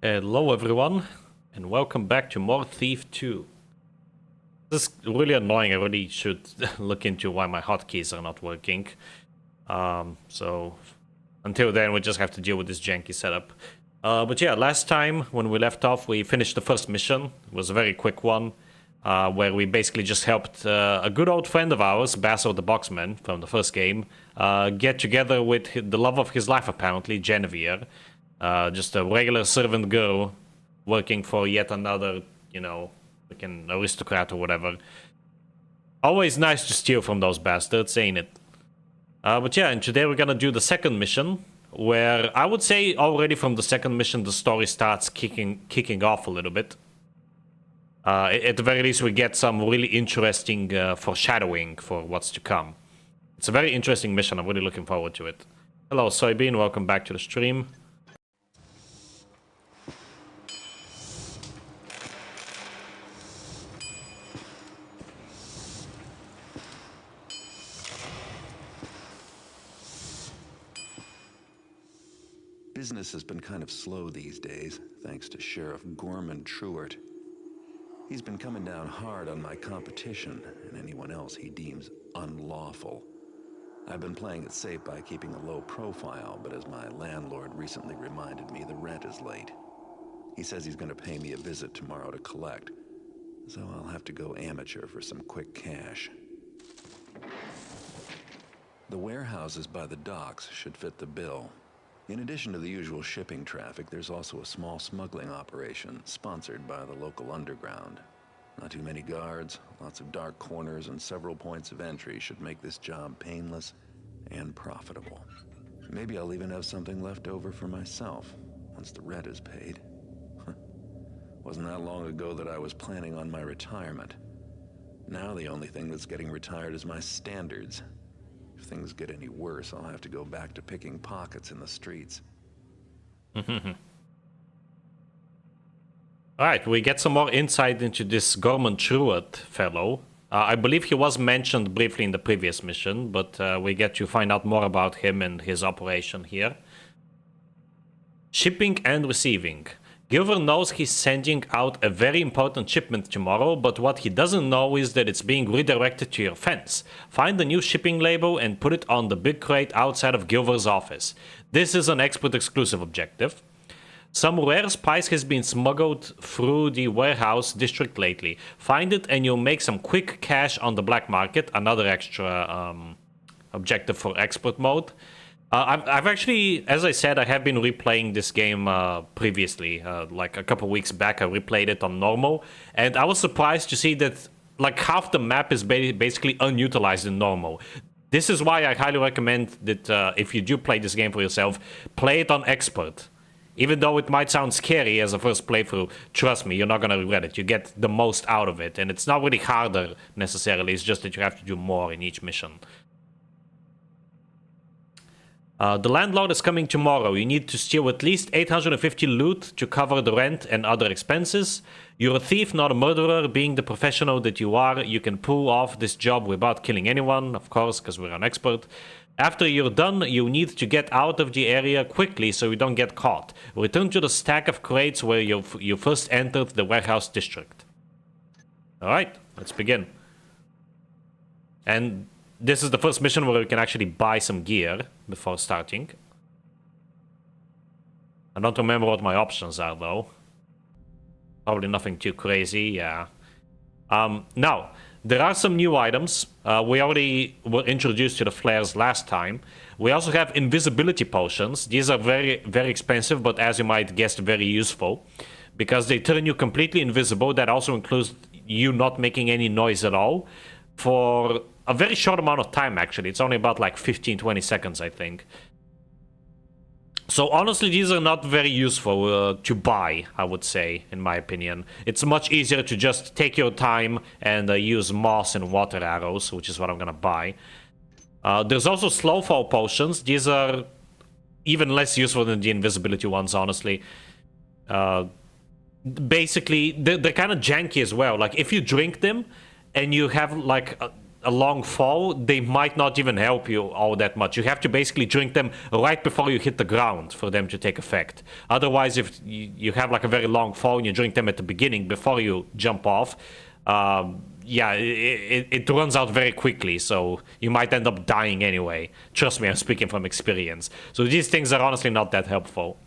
Hello everyone, and welcome back to more Thief 2. This is really annoying. I really should look into why my hotkeys are not working. So until then, we just have to deal with this janky setup. But yeah, last time when we left off, we finished the first mission. It was a very quick one, where we basically just helped a good old friend of ours, Basso the Boxman from the first game, get together with the love of his life apparently, Genevieve. Just a regular servant girl working for yet another, freaking aristocrat or whatever. Always nice to steal from those bastards, ain't it? But yeah, and today we're gonna do the second mission, where I would say already from the second mission the story starts kicking off a little bit. At the very least we get some really interesting foreshadowing for what's to come. It's a very interesting mission, I'm really looking forward to it. Hello Soybean, welcome back to the stream. Business has been kind of slow these days, thanks to Sheriff Gorman Truart. He's been coming down hard on my competition and anyone else he deems unlawful. I've been playing it safe by keeping a low profile, but as my landlord recently reminded me, the rent is late. He says he's going to pay me a visit tomorrow to collect, so I'll have to go amateur for some quick cash. The warehouses by the docks should fit the bill. In addition to the usual shipping traffic, there's also a small smuggling operation sponsored by the local underground. Not too many guards, lots of dark corners, and several points of entry should make this job painless and profitable. Maybe I'll even have something left over for myself once the rent is paid. Wasn't that long ago that I was planning on my retirement. Now the only thing that's getting retired is my standards. If things get any worse, I'll have to go back to picking pockets in the streets. Alright, we get some more insight into this Gorman Truart fellow. I believe he was mentioned briefly in the previous mission, but we get to find out more about him and his operation here. Shipping and receiving. Gilver knows he's sending out a very important shipment tomorrow, but what he doesn't know is that it's being redirected to your fence. Find the new shipping label and put it on the big crate outside of Gilver's office. This is an expert exclusive objective. Some rare spice has been smuggled through the warehouse district lately. Find it and you'll make some quick cash on the black market. Another extra objective for expert mode. I've actually, as I said, I have been replaying this game previously. Like a couple weeks back, I replayed it on normal. And I was surprised to see that like half the map is basically unutilized in normal. This is why I highly recommend that if you do play this game for yourself, play it on expert. Even though it might sound scary as a first playthrough, trust me, you're not going to regret it. You get the most out of it. And it's not really harder necessarily, it's just that you have to do more in each mission. The landlord is coming tomorrow. You need to steal at least 850 loot to cover the rent and other expenses. You're a thief, not a murderer. Being the professional that you are, you can pull off this job without killing anyone, of course, because we're an expert. After you're done, you need to get out of the area quickly so you don't get caught. Return to the stack of crates where you first entered the warehouse district. Alright, let's begin. And this is the first mission where we can actually buy some gear before starting. I don't remember what my options are though. Probably nothing too crazy, yeah. Now, there are some new items. We already were introduced to the flares last time. We also have invisibility potions. These are very, very expensive, but as you might guess, very useful. Because they turn you completely invisible. That also includes you not making any noise at all. For a very short amount of time, actually. It's only about like 15-20 seconds, I think. So honestly, these are not very useful to buy, I would say, in my opinion. It's much easier to just take your time and use moss and water arrows, which is what I'm gonna buy. There's also slow fall potions. These are even less useful than the invisibility ones, honestly. Basically, they're kind of janky as well. Like, if you drink them and you have like a long fall, they might not even help you all that much. You have to basically drink them right before you hit the ground for them to take effect. Otherwise, if you have like a very long fall and you drink them at the beginning before you jump off, yeah, it runs out very quickly, so you might end up dying anyway. Trust me, I'm speaking from experience. So these things are honestly not that helpful.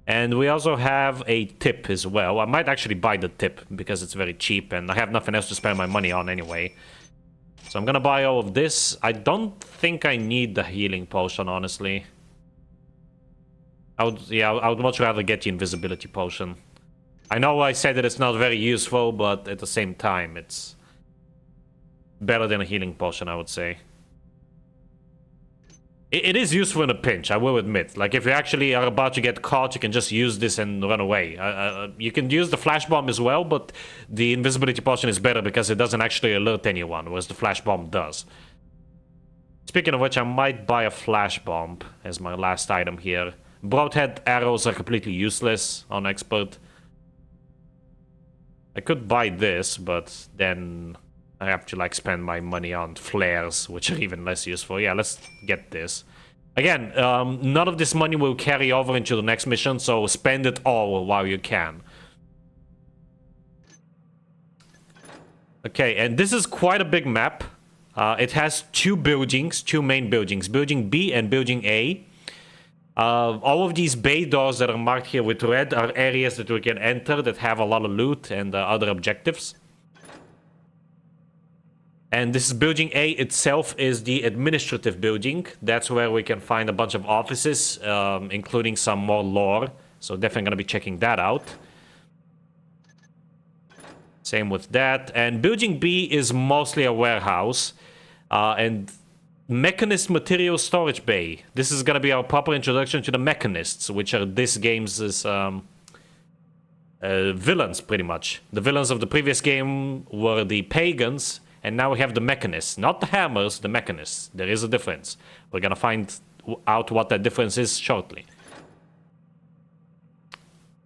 And we also have a tip as well. I might actually buy the tip because it's very cheap and I have nothing else to spend my money on anyway. So I'm gonna buy all of this. I don't think I need the healing potion, honestly. I would much rather get the invisibility potion. I know I said that it's not very useful, but at the same time, it's better than a healing potion, I would say. It is useful in a pinch, I will admit. Like, if you actually are about to get caught, you can just use this and run away. You can use the flash bomb as well, but the invisibility potion is better because it doesn't actually alert anyone, whereas the flash bomb does. Speaking of which, I might buy a flash bomb as my last item here. Broadhead arrows are completely useless on expert. I could buy this, but then I have to like spend my money on flares, which are even less useful. Yeah, let's get this. Again, none of this money will carry over into the next mission, so spend it all while you can. Okay, and this is quite a big map. It has two buildings, two main buildings, Building B and Building A. All of these bay doors that are marked here with red are areas that we can enter that have a lot of loot and other objectives. And this Building A itself is the administrative building. That's where we can find a bunch of offices, including some more lore. So definitely going to be checking that out. Same with that. And Building B is mostly a warehouse. And Mechanist Material Storage Bay. This is going to be our proper introduction to the Mechanists, which are this game's villains, pretty much. The villains of the previous game were the Pagans, and now we have the Mechanists. Not the Hammers, the Mechanists. There is a difference. We're going to find out what that difference is shortly.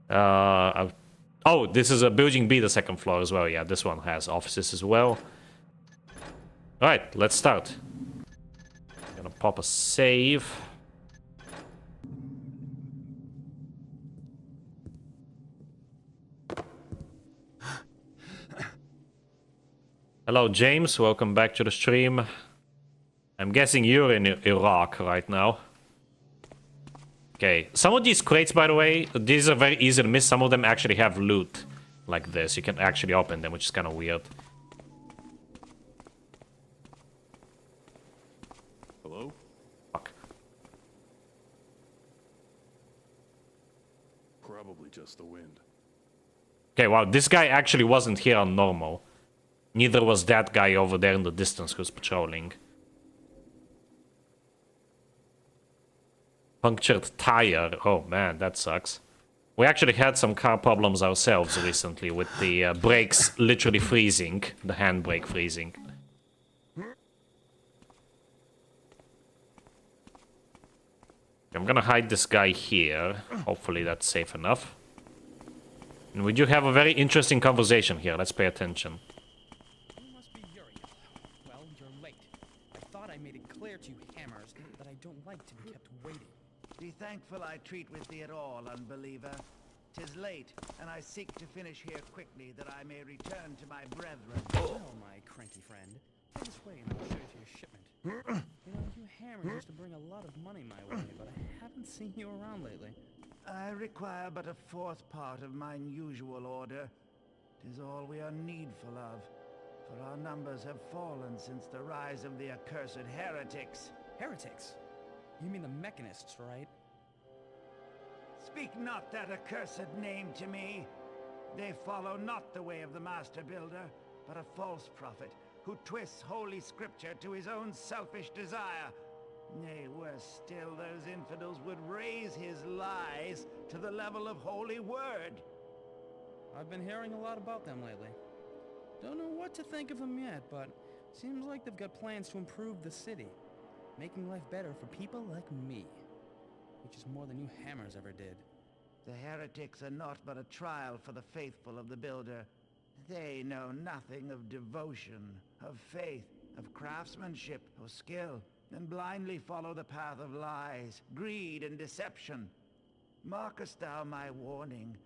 Oh, this is a Building B, the second floor as well. Yeah, this one has offices as well. Alright, let's start. Gonna pop a save. Hello, James. Welcome back to the stream. I'm guessing you're in Iraq right now. Okay. Some of these crates, by the way, these are very easy to miss. Some of them actually have loot like this. You can actually open them, which is kind of weird. Hello? Fuck. Probably just the wind. Okay, wow. This guy actually wasn't here on normal. Neither was that guy over there in the distance who's patrolling. Punctured tire. Oh man, that sucks. We actually had some car problems ourselves recently with the brakes literally freezing. The handbrake freezing. I'm gonna hide this guy here. Hopefully that's safe enough. And we do have a very interesting conversation here. Let's pay attention. You must be Uriel. Well, you're late. I thought I made it clear to you hammers that I don't like to be kept waiting. Be thankful I treat with thee at all, unbeliever. 'Tis late, and I seek to finish here quickly, that I may return to my brethren. Well, my cranky friend, go this way and I'll show you to your shipment. You know, you hammers used to bring a lot of money my way, but I haven't seen you around lately. I require but a fourth part of mine usual order. 'Tis all we are needful of, for our numbers have fallen since the rise of the accursed heretics. Heretics? You mean the mechanists, right? Speak not that accursed name to me. They follow not the way of the Master Builder, but a false prophet who twists holy scripture to his own selfish desire. Nay, worse still, those infidels would raise his lies to the level of holy word. I've been hearing a lot about them lately. Don't know what to think of them yet, but seems like they've got plans to improve the city, making life better for people like me, which is more than you hammers ever did. The heretics are naught but a trial for the faithful of the Builder. They know nothing of devotion, of faith, of craftsmanship or skill, and blindly follow the path of lies, greed, and deception. Markest thou my warning?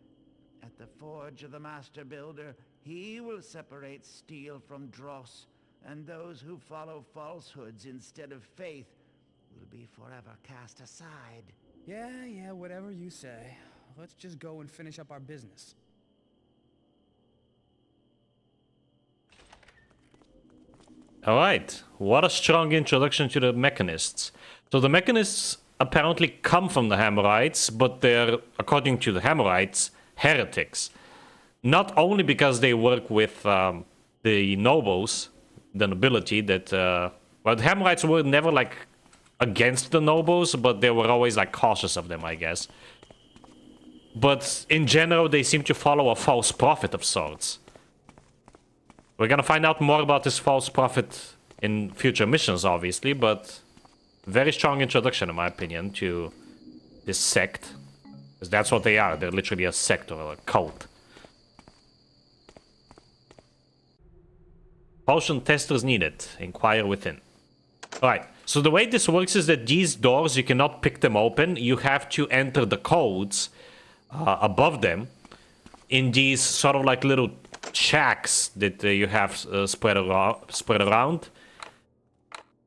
At the forge of the Master Builder, he will separate steel from dross, and those who follow falsehoods instead of faith will be forever cast aside. Yeah, whatever you say. Let's just go and finish up our business. Alright, what a strong introduction to the Mechanists. So the Mechanists apparently come from the Hammerites, but they're, according to the Hammerites, heretics. Not only because they work with the nobles, the nobility, that... well, the Hammerites were never, like, against the nobles, but they were always, like, cautious of them, I guess. But in general, they seem to follow a false prophet of sorts. We're gonna find out more about this false prophet in future missions, obviously, but very strong introduction, in my opinion, to this sect. Because that's what they are. They're literally a sect or a cult. Potion testers needed. Inquire within. Alright, so the way this works is that these doors, you cannot pick them open. You have to enter the codes above them in these sort of like little shacks that you have spread around.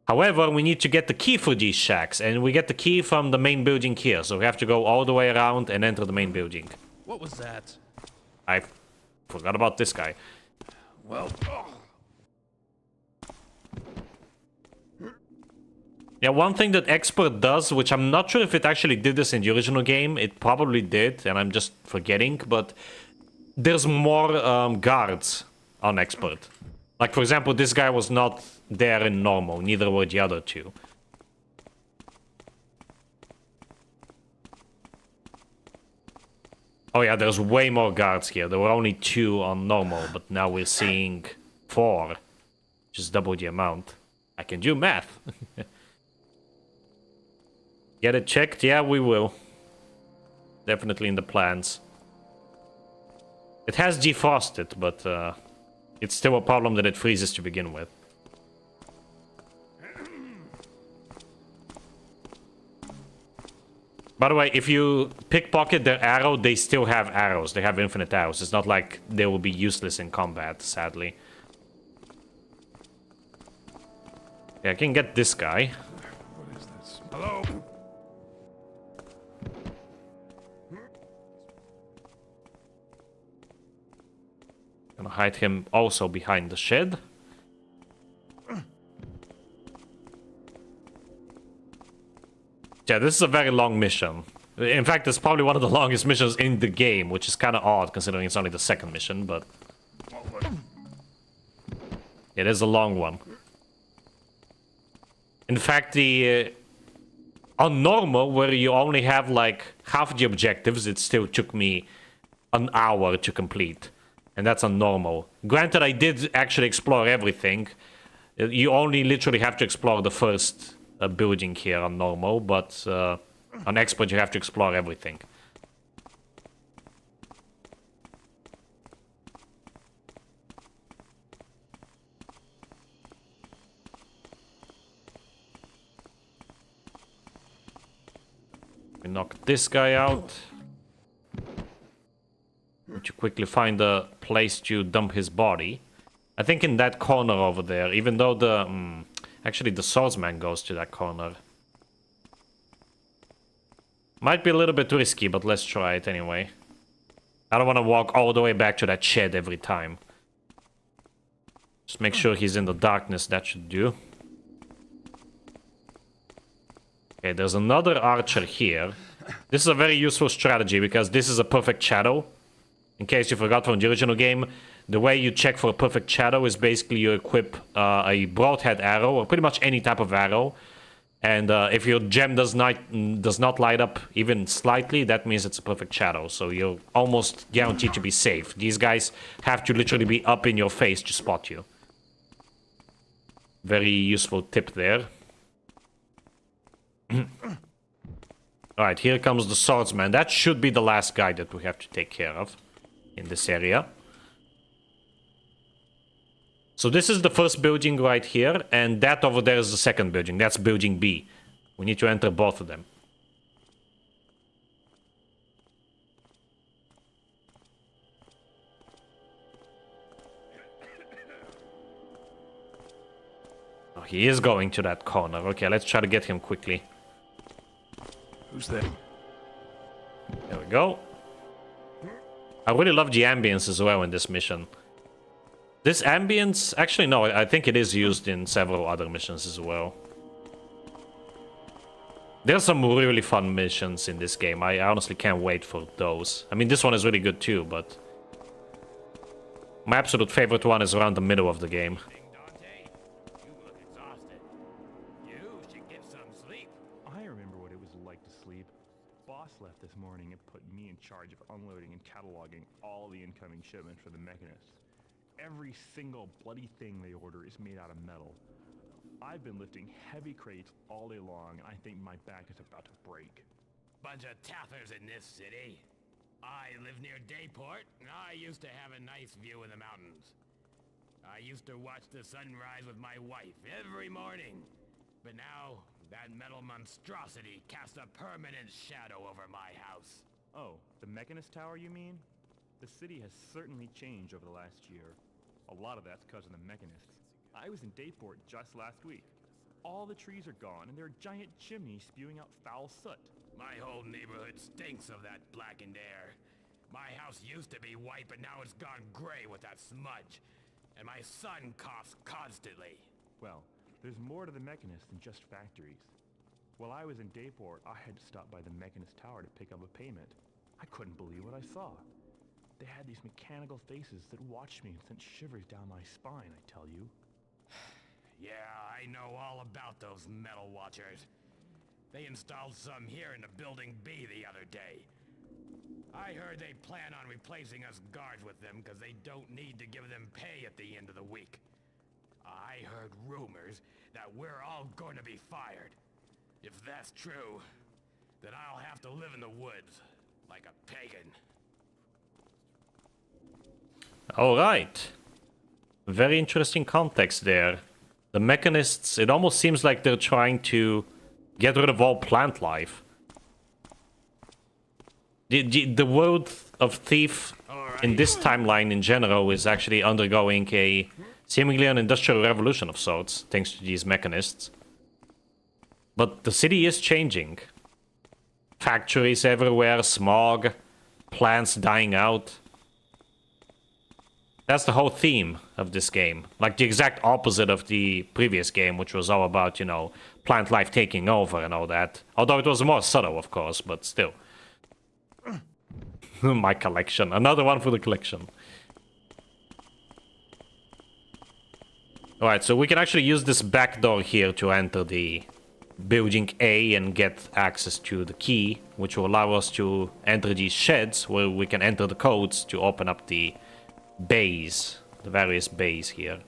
However, we need to get the key for these shacks, and we get the key from the main building here. So we have to go all the way around and enter the main building. What was that? I forgot about this guy. Well, Yeah, one thing that Expert does, which I'm not sure if it actually did this in the original game, it probably did, and I'm just forgetting, but there's more guards on Expert. Like, for example, this guy was not there in normal, neither were the other two. Oh yeah, there's way more guards here. There were only 2 on normal, but now we're seeing 4. Just double the amount. I can do math. Get it checked? Yeah, we will. Definitely in the plans. It has defrosted, but it's still a problem that it freezes to begin with. By the way, if you pickpocket their arrow, they still have arrows. They have infinite arrows. It's not like they will be useless in combat, sadly. Yeah, I can get this guy. what is this? Hello? Gonna hide him also behind the shed. Yeah, this is a very long mission. In fact, it's probably one of the longest missions in the game, which is kind of odd considering it's only the second mission, but... It is a long one. In fact, the... on normal, where you only have like half the objectives, it still took me an hour to complete. And that's on normal. Granted, I did actually explore everything. You only literally have to explore the first building here on normal, but on expert you have to explore everything. We knock this guy out. Need to quickly find a place to dump his body. I think in that corner over there, even though the... actually, the swordsman goes to that corner. Might be a little bit risky, but let's try it anyway. I don't want to walk all the way back to that shed every time. Just make sure he's in the darkness, that should do. Okay, there's another archer here. This is a very useful strategy, because this is a perfect shadow. In case you forgot from the original game, the way you check for a perfect shadow is basically you equip a broadhead arrow, or pretty much any type of arrow. And if your gem does not light up even slightly, that means it's a perfect shadow. So you're almost guaranteed to be safe. These guys have to literally be up in your face to spot you. Very useful tip there. Alright, here comes the swordsman. That should be the last guy that we have to take care of in this area. So this is the first building right here, and that over there is the second building. That's building B. We need to enter both of them. Oh, he is going to that corner. Okay, let's try to get him quickly. Who's there? There we go. I really love the ambience as well in this mission. This ambience... Actually, no, I think it is used in several other missions as well. There's some really fun missions in this game. I honestly can't wait for those. I mean, this one is really good too, but... my absolute favorite one is around the middle of the game. Dante, you look exhausted. You should get some sleep. I remember what it was like to sleep. Boss left this morning and put me in charge of unloading and cataloging all the incoming shipments for the Mechanists. Every single bloody thing they order is made out of metal. I've been lifting heavy crates all day long, and I think my back is about to break. Bunch of taffers in this city. I live near Dayport, and I used to have a nice view of the mountains. I used to watch the sunrise with my wife every morning. But now, that metal monstrosity casts a permanent shadow over my house. Oh, the Mechanist Tower, you mean? The city has certainly changed over the last year. A lot of that's because of the Mechanists. I was in Dayport just last week. All the trees are gone, and there are giant chimneys spewing out foul soot. My whole neighborhood stinks of that blackened air. My house used to be white, but now it's gone gray with that smudge. And my son coughs constantly. Well, there's more to the Mechanists than just factories. While I was in Dayport, I had to stop by the Mechanist Tower to pick up a payment. I couldn't believe what I saw. They had these mechanical faces that watched me and sent shivers down my spine, I tell you. Yeah, I know all about those metal watchers. They installed some here in the building B the other day. I heard they plan on replacing us guards with them because they don't need to give them pay at the end of the week. I heard rumors that we're all going to be fired. If that's true, then I'll have to live in the woods like a pagan. Alright. Very interesting context there. The Mechanists, it almost seems like they're trying to get rid of all plant life. The world of Thief in this timeline in general is actually undergoing a seemingly an industrial revolution of sorts, thanks to these Mechanists. But the city is changing. Factories everywhere, smog, plants dying out. That's the whole theme of this game. Like the exact opposite of the previous game, which was all about, you know, plant life taking over and all that. Although it was more subtle, of course, but still. My collection. Another one for the collection. Alright, so we can actually use this back door here to enter the building A and get access to the key, which will allow us to enter these sheds where we can enter the codes to open up the bays, the various bays here.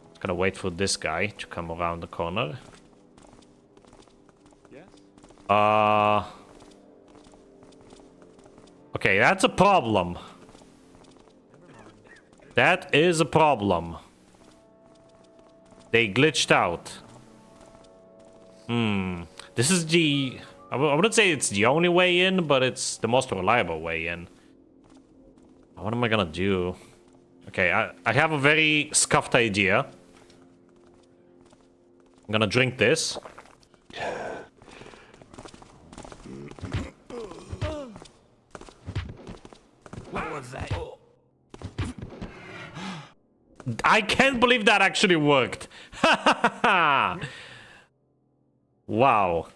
Just gonna wait for this guy to come around the corner. Yes? Okay, that's a problem. That is a problem. They glitched out. This is the... I wouldn't say it's the only way in, but it's the most reliable way in. What am I gonna do? Okay, I have a very scuffed idea. I'm gonna drink this. What was that? I can't believe that actually worked. Wow.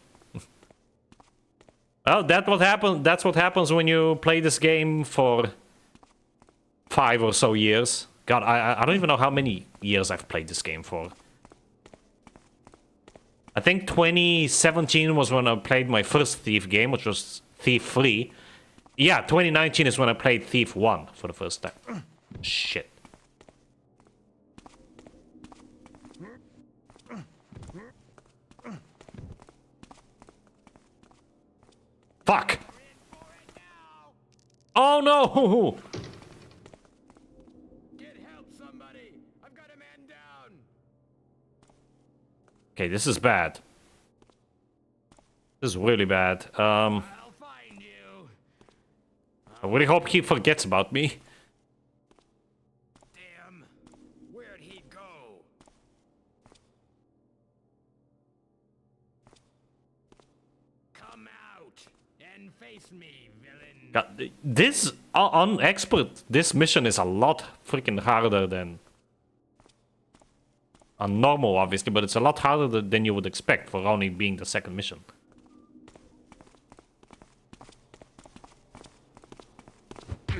Well, that's what happens when you play this game for 5 or so years. God, I don't even know how many years I've played this game for. I think 2017 was when I played my first Thief game, which was Thief 3. Yeah, 2019 is when I played Thief 1 for the first time. Shit. Fuck! Oh no! Get help, somebody! Okay, this is bad. This is really bad. I'll find you. I really hope he forgets about me. Damn. Where'd he go? Come out and face me, villain. God, this on expert, this mission is a lot freaking harder than on normal, obviously, but it's a lot harder than you would expect for only being the second mission.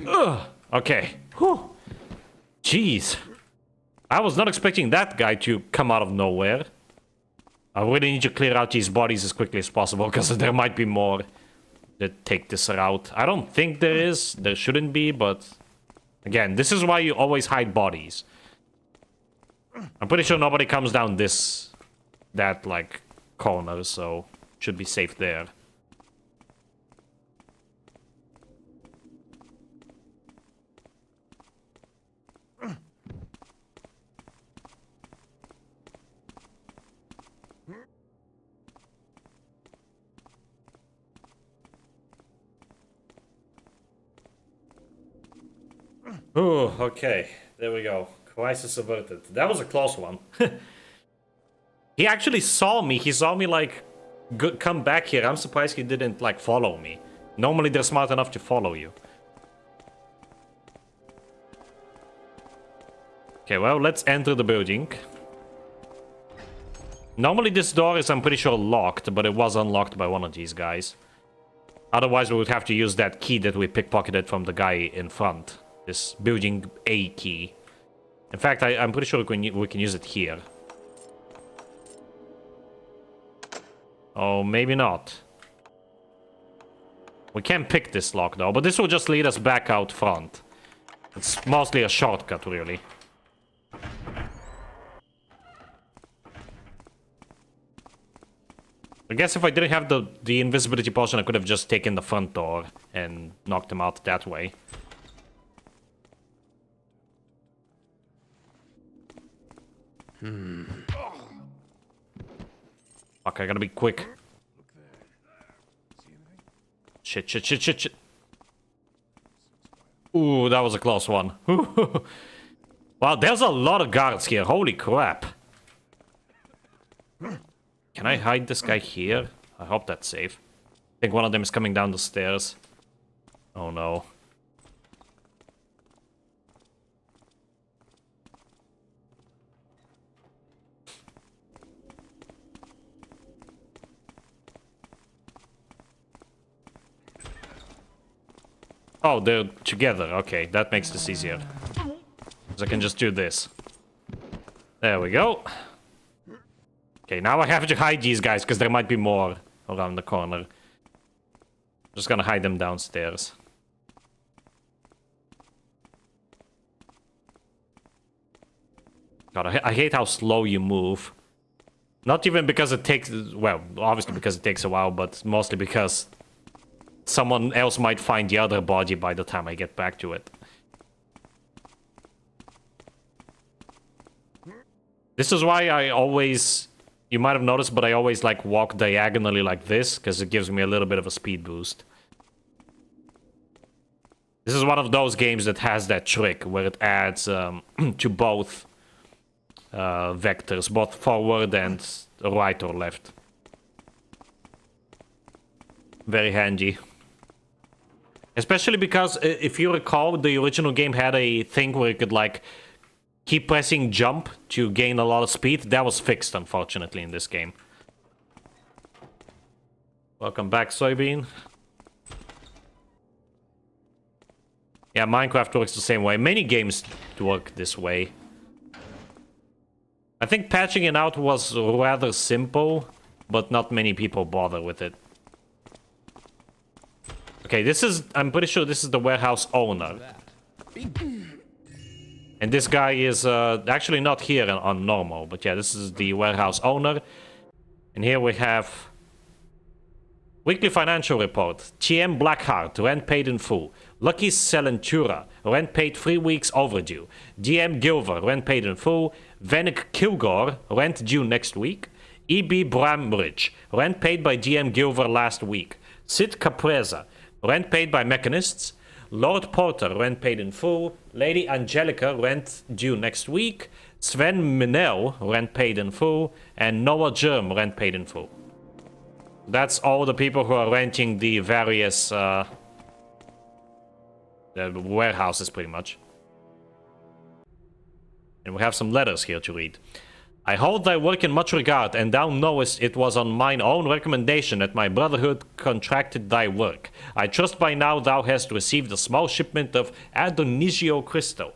Ugh. Okay. Whew. Jeez. I was not expecting that guy to come out of nowhere. I really need to clear out these bodies as quickly as possible, because there might be more that take this route. I don't think there is. There shouldn't be, but... Again, this is why you always hide bodies. I'm pretty sure nobody comes down that, like, corner, so... Should be safe there. Oh, okay. There we go. Crisis averted. That was a close one. He actually saw me. He saw me, like, come back here. I'm surprised he didn't, like, follow me. Normally they're smart enough to follow you. Okay, well, let's enter the building. Normally this door is, I'm pretty sure, locked, but it was unlocked by one of these guys. Otherwise we would have to use that key that we pickpocketed from the guy in front. This building A key. In fact, I'm pretty sure we can use it here. Oh, maybe not. We can't pick this lock though, but this will just lead us back out front. It's mostly a shortcut, really. I guess if I didn't have the invisibility potion, I could have just taken the front door and knocked him out that way. Fuck, I gotta be quick. Shit, shit, shit, shit, shit. Ooh, that was a close one. Wow, there's a lot of guards here. Holy crap. Can I hide this guy here? I hope that's safe. I think one of them is coming down the stairs. Oh no. Oh, they're together. Okay, that makes this easier. So I can just do this. There we go. Okay, now I have to hide these guys, because there might be more around the corner. Just gonna hide them downstairs. God, I hate how slow you move. Not even because it takes... Well, obviously because it takes a while, but mostly because... someone else might find the other body by the time I get back to it. This is why I always... You might have noticed, but I always, like, walk diagonally like this, because it gives me a little bit of a speed boost. This is one of those games that has that trick, where it adds to both vectors, both forward and right or left. Very handy. Especially because, if you recall, the original game had a thing where you could, like, keep pressing jump to gain a lot of speed. That was fixed, unfortunately, in this game. Welcome back, Soybean. Yeah, Minecraft works the same way. Many games work this way. I think patching it out was rather simple, but not many people bother with it. Okay, this is... I'm pretty sure this is the warehouse owner. And this guy is actually not here on normal, but yeah, this is the warehouse owner. And here we have... Weekly financial report. TM Blackheart, rent paid in full. Lucky Selentura, rent paid 3 weeks overdue. DM Gilver, rent paid in full. Vanek Kilgore, rent due next week. E.B. Bramridge, rent paid by GM Gilver last week. Sid Capreza, rent paid by Mechanists. Lord Porter, rent paid in full. Lady Angelica, rent due next week. Sven Minel, rent paid in full. And Noah Germ, rent paid in full. That's all the people who are renting the various the warehouses, pretty much. And we have some letters here to read. I hold thy work in much regard, and thou knowest it was on mine own recommendation that my brotherhood contracted thy work. I trust by now thou hast received a small shipment of Adonisio Cristo.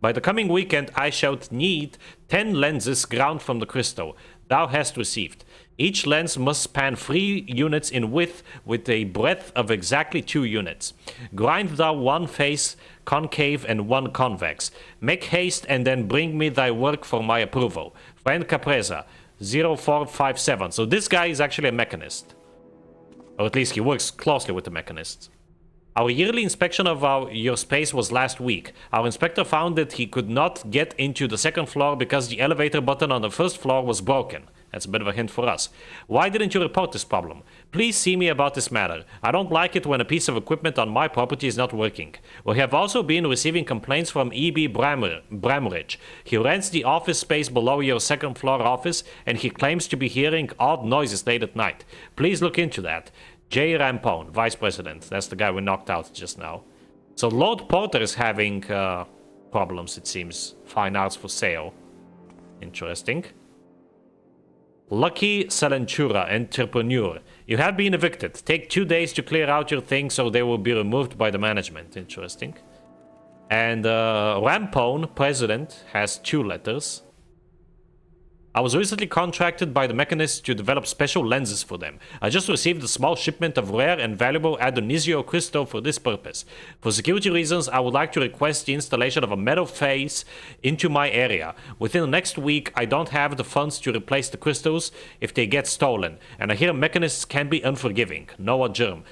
By the coming weekend I shall need 10 lenses ground from the Cristo. Thou hast received. Each lens must span 3 units in width with a breadth of exactly 2 units. Grind thou 1 face concave and 1 convex. Make haste and then bring me thy work for my approval. Friend Capreza, 0457. So this guy is actually a mechanist. Or at least he works closely with the mechanists. Our yearly inspection of your space was last week. Our inspector found that he could not get into the 2nd floor because the elevator button on the 1st floor was broken. That's a bit of a hint for us. Why didn't you report this problem? Please see me about this matter. I don't like it when a piece of equipment on my property is not working. We have also been receiving complaints from E.B. Bramridge. He rents the office space below your 2nd floor office, and he claims to be hearing odd noises late at night. Please look into that. J. Rampone, Vice President. That's the guy we knocked out just now. So Lord Porter is having problems, it seems. Fine arts for sale. Interesting. Lucky Salentura, Entrepreneur. You have been evicted. Take 2 days to clear out your things so they will be removed by the management. Interesting. And Rampone, President, has 2 letters. I was recently contracted by the mechanists to develop special lenses for them. I just received a small shipment of rare and valuable Adonisio Cristo for this purpose. For security reasons, I would like to request the installation of a metal face into my area. Within the next week, I don't have the funds to replace the crystals if they get stolen, and I hear mechanists can be unforgiving. Noah Germ.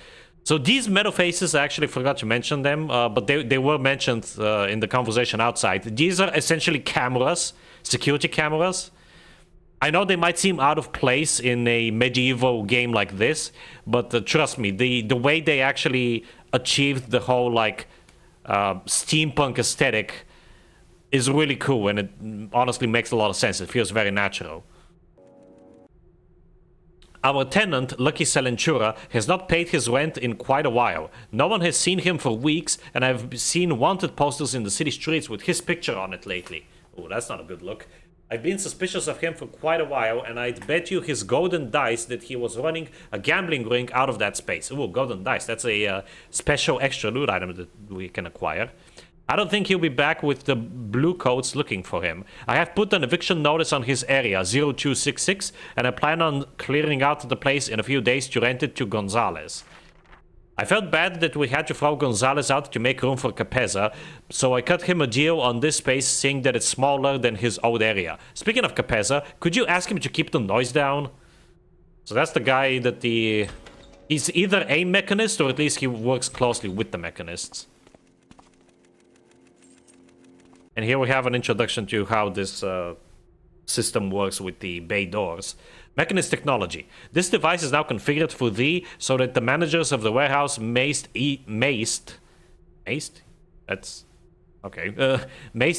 So these metal faces, I actually forgot to mention them, but they were mentioned in the conversation outside. These are essentially cameras, security cameras. I know they might seem out of place in a medieval game like this, but trust me, the way they actually achieved the whole like steampunk aesthetic is really cool, and it honestly makes a lot of sense. It feels very natural. Our tenant, Lucky Salentura, has not paid his rent in quite a while. No one has seen him for weeks, and I've seen wanted posters in the city streets with his picture on it lately. Oh, that's not a good look. I've been suspicious of him for quite a while, and I'd bet you his golden dice that he was running a gambling ring out of that space. Ooh, golden dice. That's a special extra loot item that we can acquire. I don't think he'll be back with the blue coats looking for him. I have put an eviction notice on his area, 0266, and I plan on clearing out the place in a few days to rent it to Gonzalez. I felt bad that we had to throw Gonzalez out to make room for Capeza, so I cut him a deal on this space, seeing that it's smaller than his old area. Speaking of Capeza, could you ask him to keep the noise down? So that's the guy that he's either a mechanist, or at least he works closely with the mechanists. And here we have an introduction to how this system works with the bay doors. Mechanist technology. This device is now configured for thee so that the managers of the warehouse maced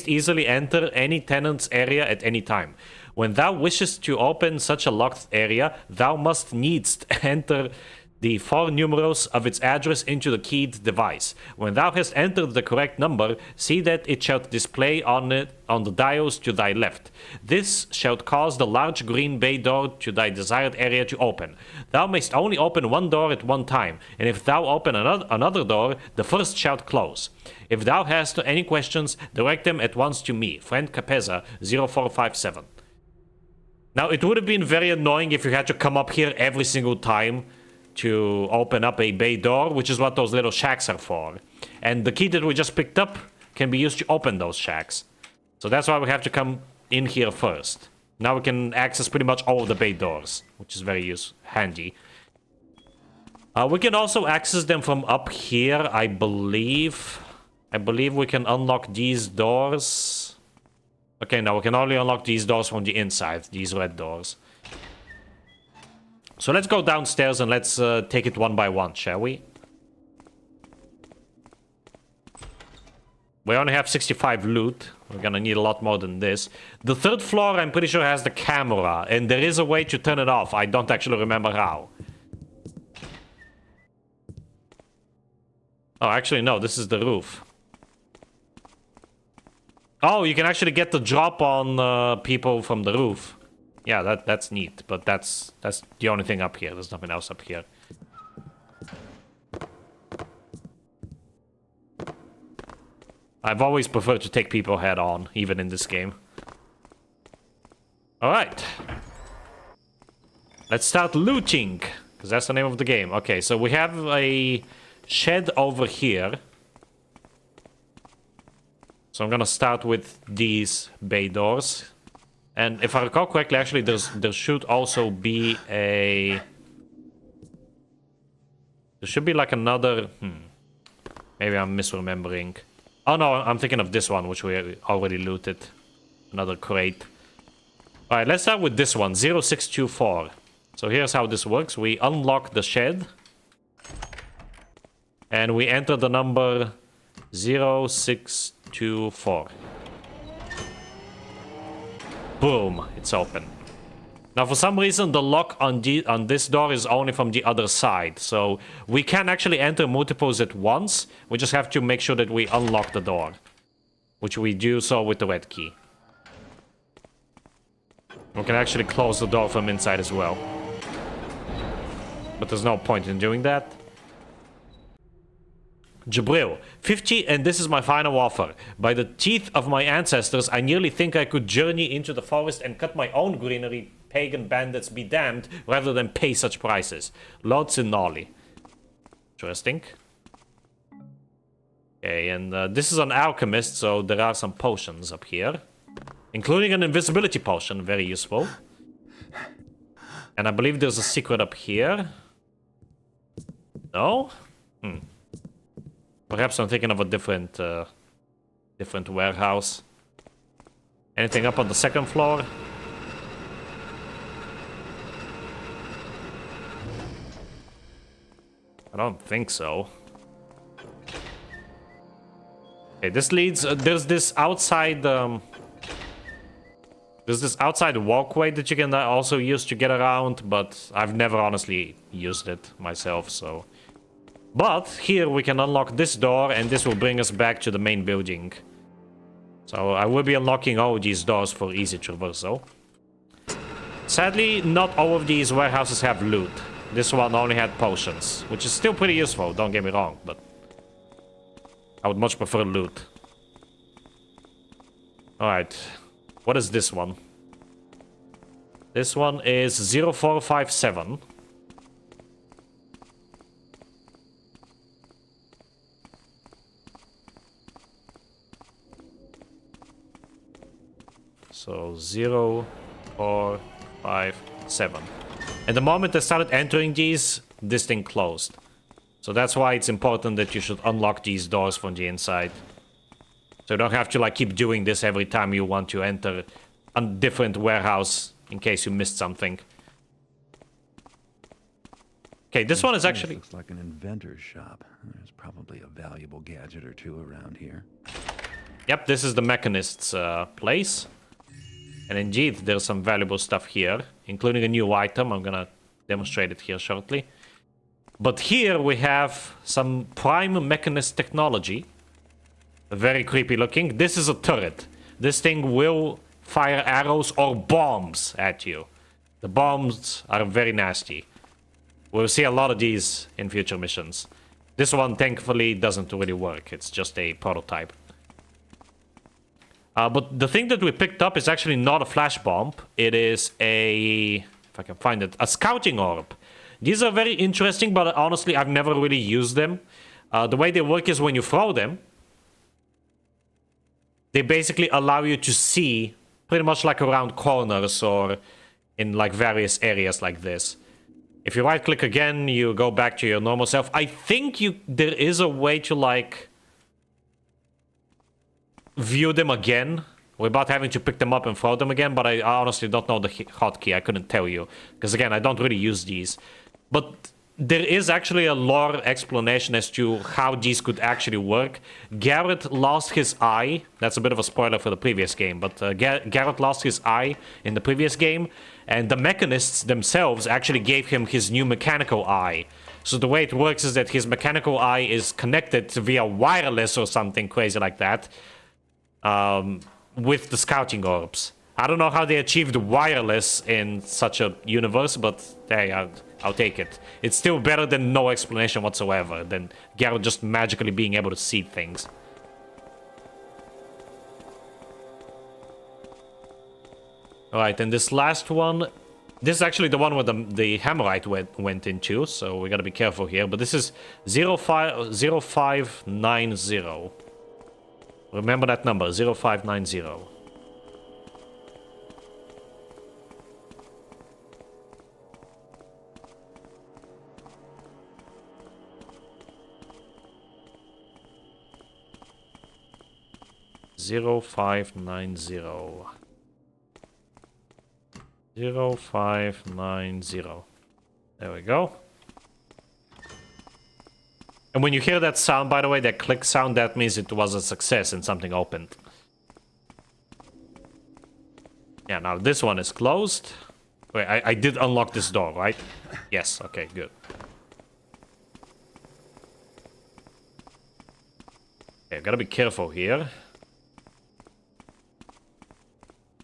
easily enter any tenant's area at any time. When thou wishest to open such a locked area, thou must needs enter the 4 numerals of its address into the keyed device. When thou hast entered the correct number, see that it shall display on the dials to thy left. This shall cause the large green bay door to thy desired area to open. Thou mayst only open 1 door at one time, and if thou open another door, the first shall close. If thou hast any questions, direct them at once to me, friend Capeza, 0457. Now, it would have been very annoying if you had to come up here every single time to open up a bay door, which is what those little shacks are for. And the key that we just picked up can be used to open those shacks. So that's why we have to come in here first. Now we can access pretty much all of the bay doors, which is very handy. We can also access them from up here, I believe. I believe we can unlock these doors. Okay, now we can only unlock these doors from the inside, these red doors. So let's go downstairs and let's take it one by one, shall we? We only have 65 loot. We're gonna need a lot more than this. The third floor, I'm pretty sure, has the camera, and there is a way to turn it off. I don't actually remember how. Oh, actually, no, this is the roof. Oh, you can actually get the drop on people from the roof. Yeah, that's neat, but that's the only thing up here. There's nothing else up here. I've always preferred to take people head on, even in this game. Alright. Let's start looting, because that's the name of the game. Okay, so we have a shed over here. So I'm gonna start with these bay doors. And if I recall correctly, actually, there should also be a... There should be like another... Maybe I'm misremembering. Oh no, I'm thinking of this one, which we already looted. Another crate. Alright, let's start with this one, 0624. So here's how this works. We unlock the shed. And we enter the number 0624. Boom, it's open. Now for some reason the lock on this door is only from the other side. So we can actually enter multiples at once. We just have to make sure that we unlock the door. Which we do so with the red key. We can actually close the door from inside as well. But there's no point in doing that. Jabril, 50, and this is my final offer. By the teeth of my ancestors, I nearly think I could journey into the forest and cut my own greenery. Pagan bandits be damned, rather than pay such prices. Lord Sinali. Interesting. Okay, and this is an alchemist, so there are some potions up here. Including an invisibility potion, very useful. And I believe there's a secret up here. No? Perhaps I'm thinking of a different warehouse. Anything up on the second floor? I don't think so. Okay, this leads... there's this outside... there's this outside walkway that you can also use to get around, but I've never honestly used it myself, so... But here we can unlock this door, and this will bring us back to the main building. So I will be unlocking all these doors for easy traversal. Sadly, not all of these warehouses have loot. This one only had potions, which is still pretty useful, don't get me wrong, but I would much prefer loot. Alright, what is this one? This one is 0457. So 0457. And the moment I started entering these, this thing closed. So that's why it's important that you should unlock these doors from the inside. So you don't have to like keep doing this every time you want to enter a different warehouse in case you missed something. Okay, this one is actually... Looks like an inventor's shop. There's probably a valuable gadget or two around here. Yep, this is the mechanist's place. And indeed, there's some valuable stuff here, including a new item. I'm gonna demonstrate it here shortly. But here we have some prime mechanist technology. Very creepy looking. This is a turret. This thing will fire arrows or bombs at you. The bombs are very nasty. We'll see a lot of these in future missions. This one, thankfully, doesn't really work. It's just a prototype. But the thing that we picked up is actually not a flash bomb. It is a... if I can find it, a scouting orb. These are very interesting, but honestly, I've never really used them. The way they work is when you throw them, they basically allow you to see pretty much like around corners or in like various areas like this. If you right click again, you go back to your normal self. I think there is a way to like view them again without having to pick them up and throw them again, but I honestly don't know the hotkey. I couldn't tell you. Because again, I don't really use these. But there is actually a lore explanation as to how these could actually work. Garrett lost his eye. That's a bit of a spoiler for the previous game, but Garrett lost his eye in the previous game, and the mechanists themselves actually gave him his new mechanical eye. So the way it works is that his mechanical eye is connected via wireless or something crazy like that with the scouting orbs. I don't know how they achieved wireless in such a universe, but hey, I'll take it. It's still better than no explanation whatsoever, than Garrett just magically being able to see things. Alright, and this last one... This is actually the one where the Hammerite went into, so we gotta be careful here. But this is 0590. Remember that number, 0590. Zero 0590. There we go. And when you hear that sound, by the way, that click sound, that means it was a success and something opened. Yeah, now this one is closed. Wait, I did unlock this door, right? Yes, okay, good. Okay, gotta be careful here.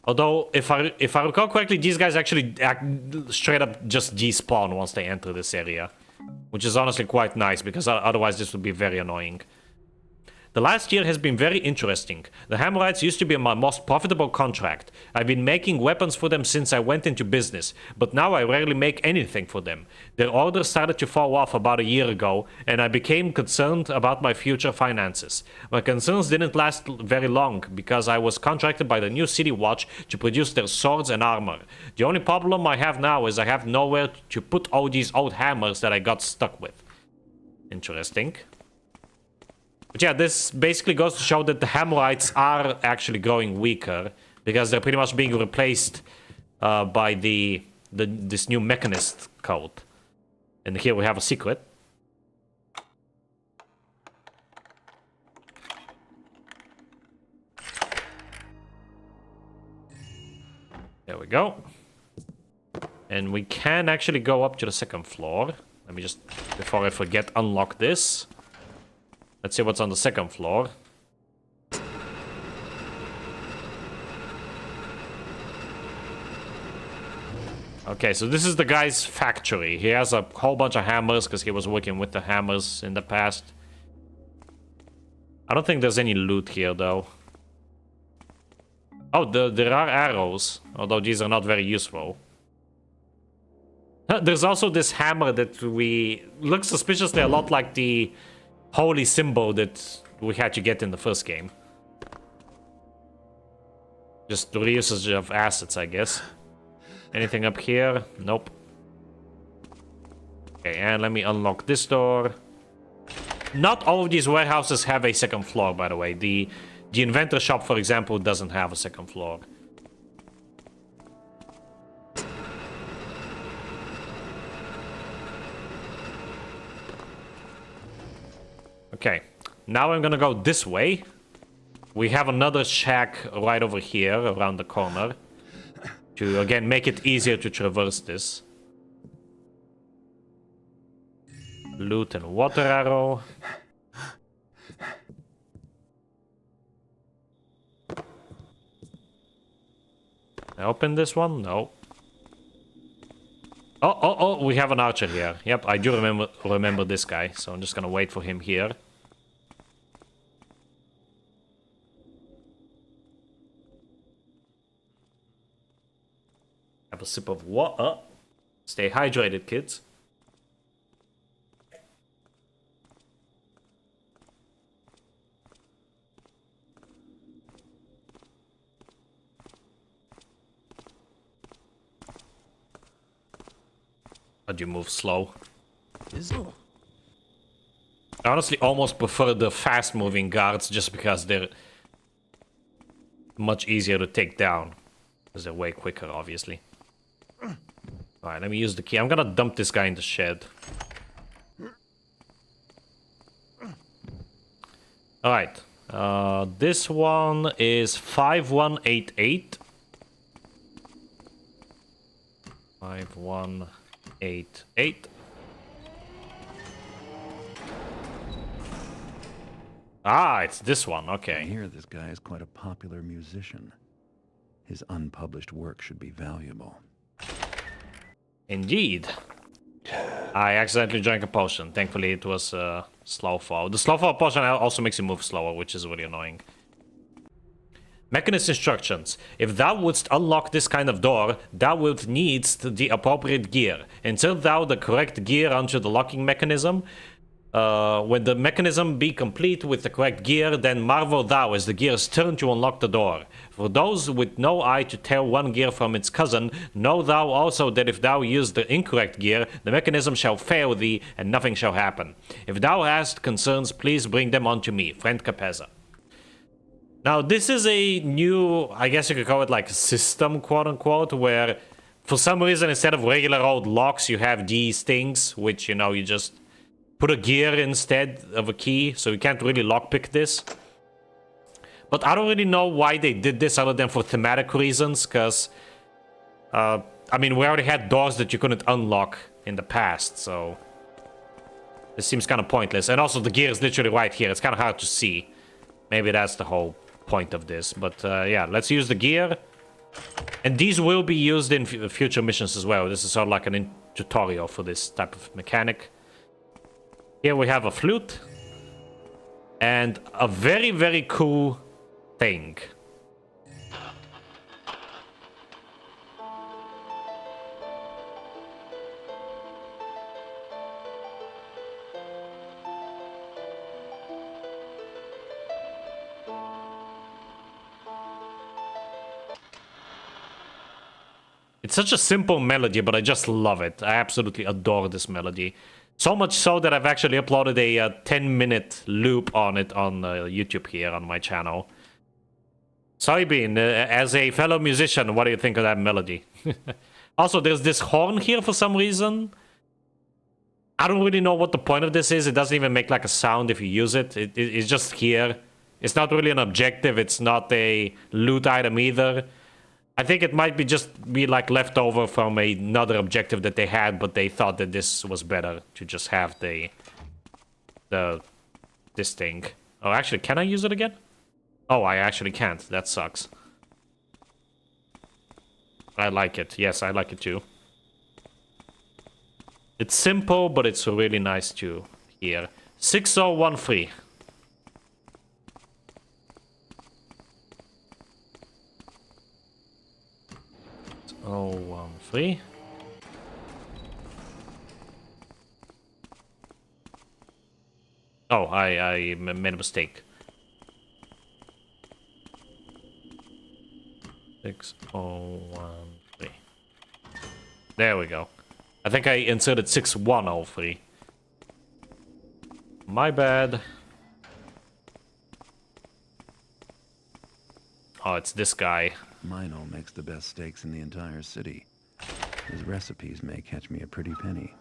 Although, if I recall correctly, these guys actually straight up just despawn once they enter this area. Which is honestly quite nice, because otherwise this would be very annoying. The last year has been very interesting. The Hammerites used to be my most profitable contract. I've been making weapons for them since I went into business, but now I rarely make anything for them. Their orders started to fall off about a year ago, and I became concerned about my future finances. My concerns didn't last very long, because I was contracted by the New City Watch to produce their swords and armor. The only problem I have now is I have nowhere to put all these old hammers that I got stuck with. Interesting. But yeah, this basically goes to show that the Hammerites are actually growing weaker, because they're pretty much being replaced by this new mechanist cult. And here we have a secret. There we go. And we can actually go up to the second floor. Let me just, before I forget, unlock this. Let's see what's on the second floor. Okay, so this is the guy's factory. He has a whole bunch of hammers because he was working with the hammers in the past. I don't think there's any loot here, though. Oh, there are arrows, although these are not very useful. There's also this hammer that looks suspiciously a lot like the holy symbol that we had to get in the first game. Just the reusage of assets, I guess. Anything up here? Nope. Okay, and let me unlock this door. Not all of these warehouses have a second floor, by the way. The inventor shop, for example, doesn't have a second floor. Okay, now I'm gonna go this way. We have another shack right over here, around the corner. To, again, make it easier to traverse this. Loot and water arrow. I open this one? No. Oh, we have an archer here. Yep, I do remember this guy, so I'm just gonna wait for him here. Have a sip of water. Stay hydrated, kids. But you move slow. I honestly almost prefer the fast-moving guards just because they're much easier to take down. Because they're way quicker, obviously. Alright, let me use the key. I'm gonna dump this guy in the shed. Alright. This one is 5188. 5188. Ah, it's this one. I Okay. hear this guy is quite a popular musician. His unpublished work should be valuable. Indeed. I accidentally drank a potion. Thankfully, it was slow fall. The slow fall potion also makes you move slower, which is really annoying. Mechanist instructions. If thou wouldst unlock this kind of door, thou wilt need the appropriate gear. Insert thou the correct gear onto the locking mechanism. When the mechanism be complete with the correct gear, then marvel thou as the gears turn to unlock the door. For those with no eye to tell one gear from its cousin, know thou also that if thou use the incorrect gear, the mechanism shall fail thee, and nothing shall happen. If thou hast concerns, please bring them unto me, friend Capeza. Now, this is a new, I guess you could call it like a system, quote-unquote, where for some reason, instead of regular old locks, you have these things, which, you know, you just put a gear instead of a key, so you can't really lockpick this. But I don't really know why they did this other than for thematic reasons, because, I mean, we already had doors that you couldn't unlock in the past, so this seems kind of pointless. And also, the gear is literally right here. It's kind of hard to see. Maybe that's the whole point of this. But, yeah, let's use the gear. And these will be used in future missions as well. This is sort of like a tutorial for this type of mechanic. Here we have a flute. And a very, very cool thing. It's such a simple melody, but I just love it. I absolutely adore this melody. So much so that I've actually uploaded a 10-minute loop on it on YouTube here on my channel. Soybean, as a fellow musician, what do you think of that melody? Also, there's this horn here for some reason. I don't really know what the point of this is. It doesn't even make like a sound if you use it. It's just here. It's not really an objective. It's not a loot item either. I think it might be just be like leftover from another objective that they had, but they thought that this was better to just have this thing. Oh, actually, can I use it again? Oh, I actually can't. That sucks. I like it. Yes, I like it too. It's simple, but it's really nice too. Here, 6013. 013. Oh, I made a mistake. 6013. There we go. I think I inserted 6103. My bad. Oh, it's this guy. Mino makes the best steaks in the entire city. His recipes may catch me a pretty penny.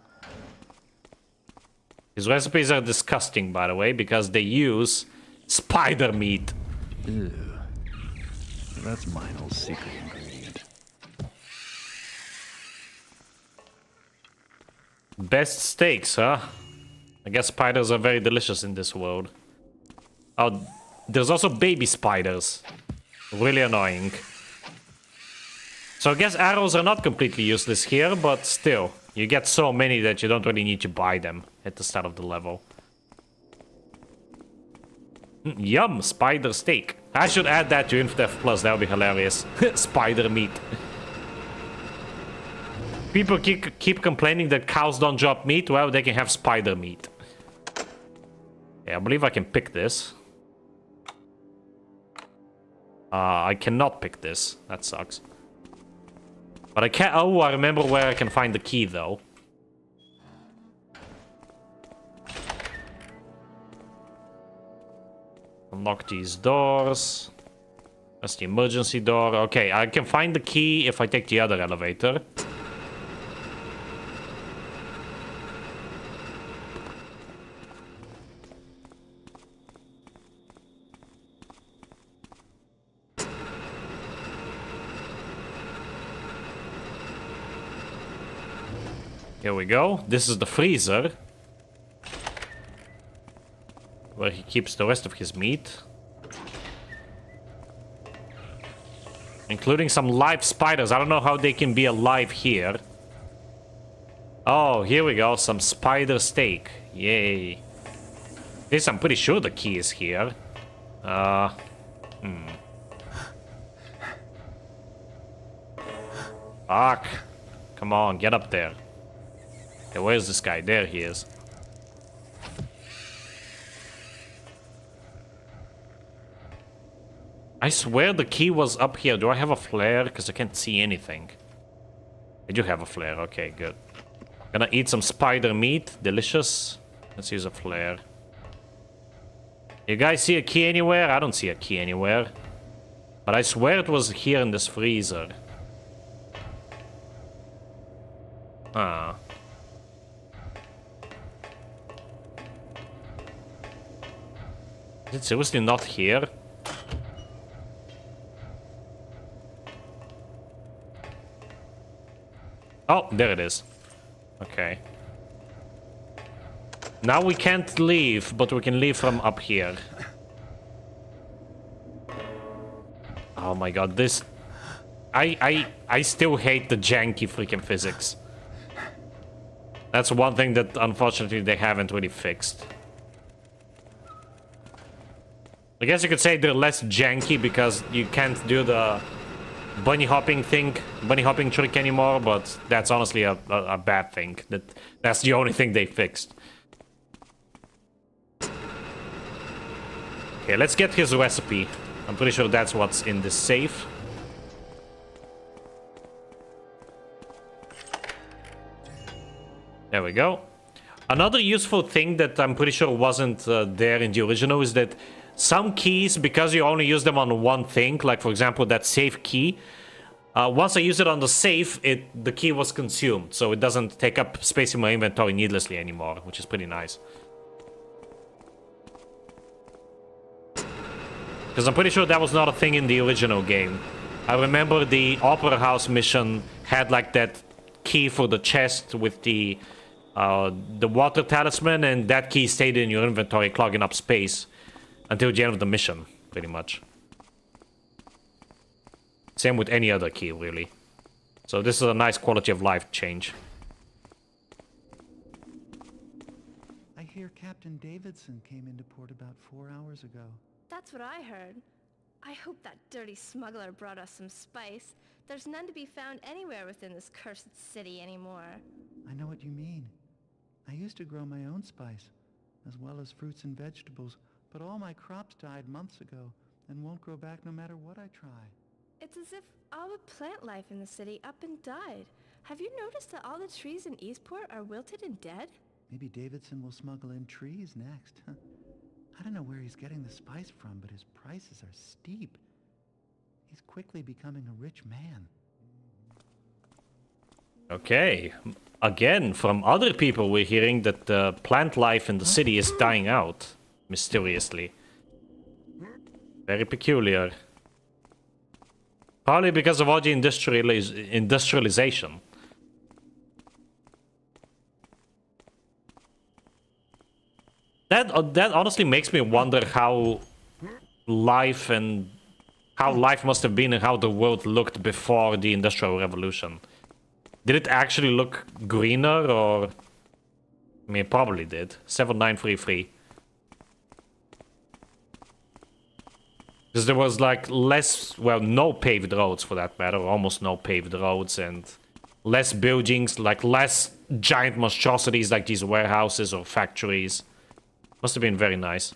His recipes are disgusting, by the way, because they use spider meat. Ew. That's Mino's secret ingredient. Best steaks, huh? I guess spiders are very delicious in this world. Oh, there's also baby spiders. Really annoying. So I guess arrows are not completely useless here, but still. You get so many that you don't really need to buy them at the start of the level. Yum, spider steak. I should add that to InfDev Plus, that would be hilarious. Spider meat. People keep complaining that cows don't drop meat. Well, they can have spider meat. Yeah, I believe I can pick this. I cannot pick this. That sucks. But I can't... Oh, I remember where I can find the key, though. Unlock these doors. That's the emergency door. Okay, I can find the key if I take the other elevator. Here we go. This is the freezer, where he keeps the rest of his meat. Including some live spiders. I don't know how they can be alive here. Oh, here we go. Some spider steak. Yay. This, I'm pretty sure the key is here. Fuck. Come on, get up there. Okay, where's this guy? There he is. I swear the key was up here. Do I have a flare? Because I can't see anything. I do have a flare. Okay, good. Gonna eat some spider meat. Delicious. Let's use a flare. You guys see a key anywhere? I don't see a key anywhere. But I swear it was here in this freezer. Ah. Is it seriously not here? Oh, there it is. Okay. Now we can't leave, but we can leave from up here. Oh my god, this... I still hate the janky freaking physics. That's one thing that unfortunately they haven't really fixed. I guess you could say they're less janky because you can't do the bunny hopping trick anymore, but that's honestly a bad thing. That's the only thing they fixed. Okay, let's get his recipe. I'm pretty sure that's what's in this safe. There we go. Another useful thing that I'm pretty sure wasn't there in the original is that some keys, because you only use them on one thing, like for example that safe key, once I use it on the safe, the key was consumed, so it doesn't take up space in my inventory needlessly anymore, which is pretty nice. Because I'm pretty sure that was not a thing in the original game. I remember the Opera House mission had like that key for the chest with the water talisman, and that key stayed in your inventory clogging up space until the end of the mission, pretty much. Same with any other key, really. So this is a nice quality of life change. I hear Captain Davidson came into port about 4 hours ago. That's what I heard. I hope that dirty smuggler brought us some spice. There's none to be found anywhere within this cursed city anymore. I know what you mean. I used to grow my own spice, as well as fruits and vegetables, but all my crops died months ago and won't grow back no matter what I try. It's as if all the plant life in the city up and died. Have you noticed that all the trees in Eastport are wilted and dead? Maybe Davidson will smuggle in trees next. I don't know where he's getting the spice from, but his prices are steep. He's quickly becoming a rich man. Okay. Again, from other people we're hearing that the plant life in the city is dying out. Mysteriously. Very peculiar. Probably because of all the industrialization. That honestly makes me wonder how life must have been and how the world looked before the Industrial Revolution. Did it actually look greener, or... I mean, it probably did. 7933. Because there was like less, well, no paved roads for that matter, almost no paved roads, and less buildings, like less giant monstrosities like these warehouses or factories. Must have been very nice.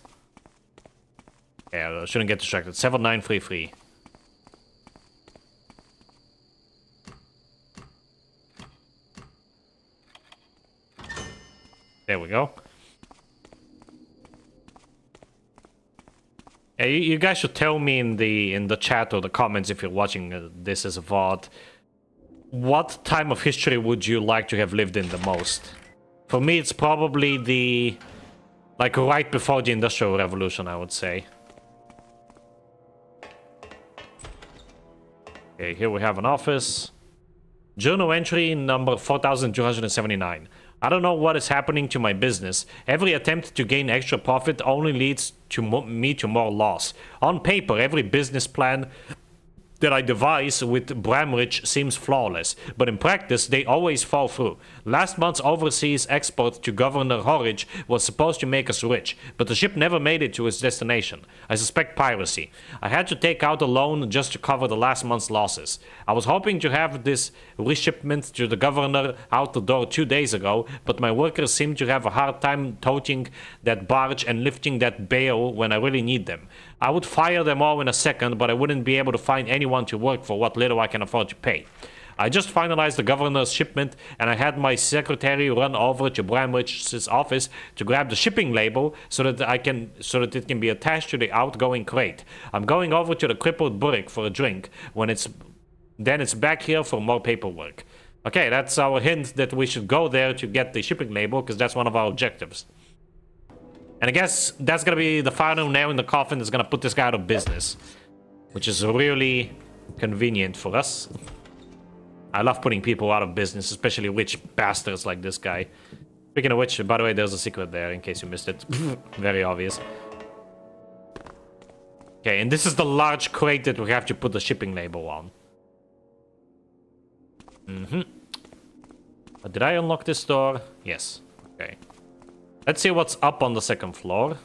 Yeah, I shouldn't get distracted. 7933. There we go. Yeah, you guys should tell me in the chat or the comments if you're watching this as a VOD. What time of history would you like to have lived in the most? For me, it's probably the... like right before the Industrial Revolution, I would say. Okay, here we have an office. Journal entry number 4279. I don't know what is happening to my business. Every attempt to gain extra profit only leads to me to more loss. On paper, every business plan that I devise with Bramridge seems flawless, but in practice they always fall through. Last month's overseas export to Governor Horridge was supposed to make us rich, but the ship never made it to its destination. I suspect piracy. I had to take out a loan just to cover the last month's losses. I was hoping to have this reshipment to the governor out the door 2 days ago, but my workers seem to have a hard time toting that barge and lifting that bale when I really need them. I would fire them all in a second, but I wouldn't be able to find anyone to work for what little I can afford to pay. I just finalized the governor's shipment, and I had my secretary run over to Bramridge's office to grab the shipping label so that it can be attached to the outgoing crate. I'm going over to the crippled Burrick for a drink. Then it's back here for more paperwork. Okay, that's our hint that we should go there to get the shipping label, because that's one of our objectives. And I guess that's gonna be the final nail in the coffin that's gonna put this guy out of business. Which is really convenient for us. I love putting people out of business, especially rich bastards like this guy. Speaking of which, by the way, there's a secret there, in case you missed it. Very obvious. Okay, and this is the large crate that we have to put the shipping label on. Did I unlock this door? Yes. Okay. Let's see what's up on the second floor.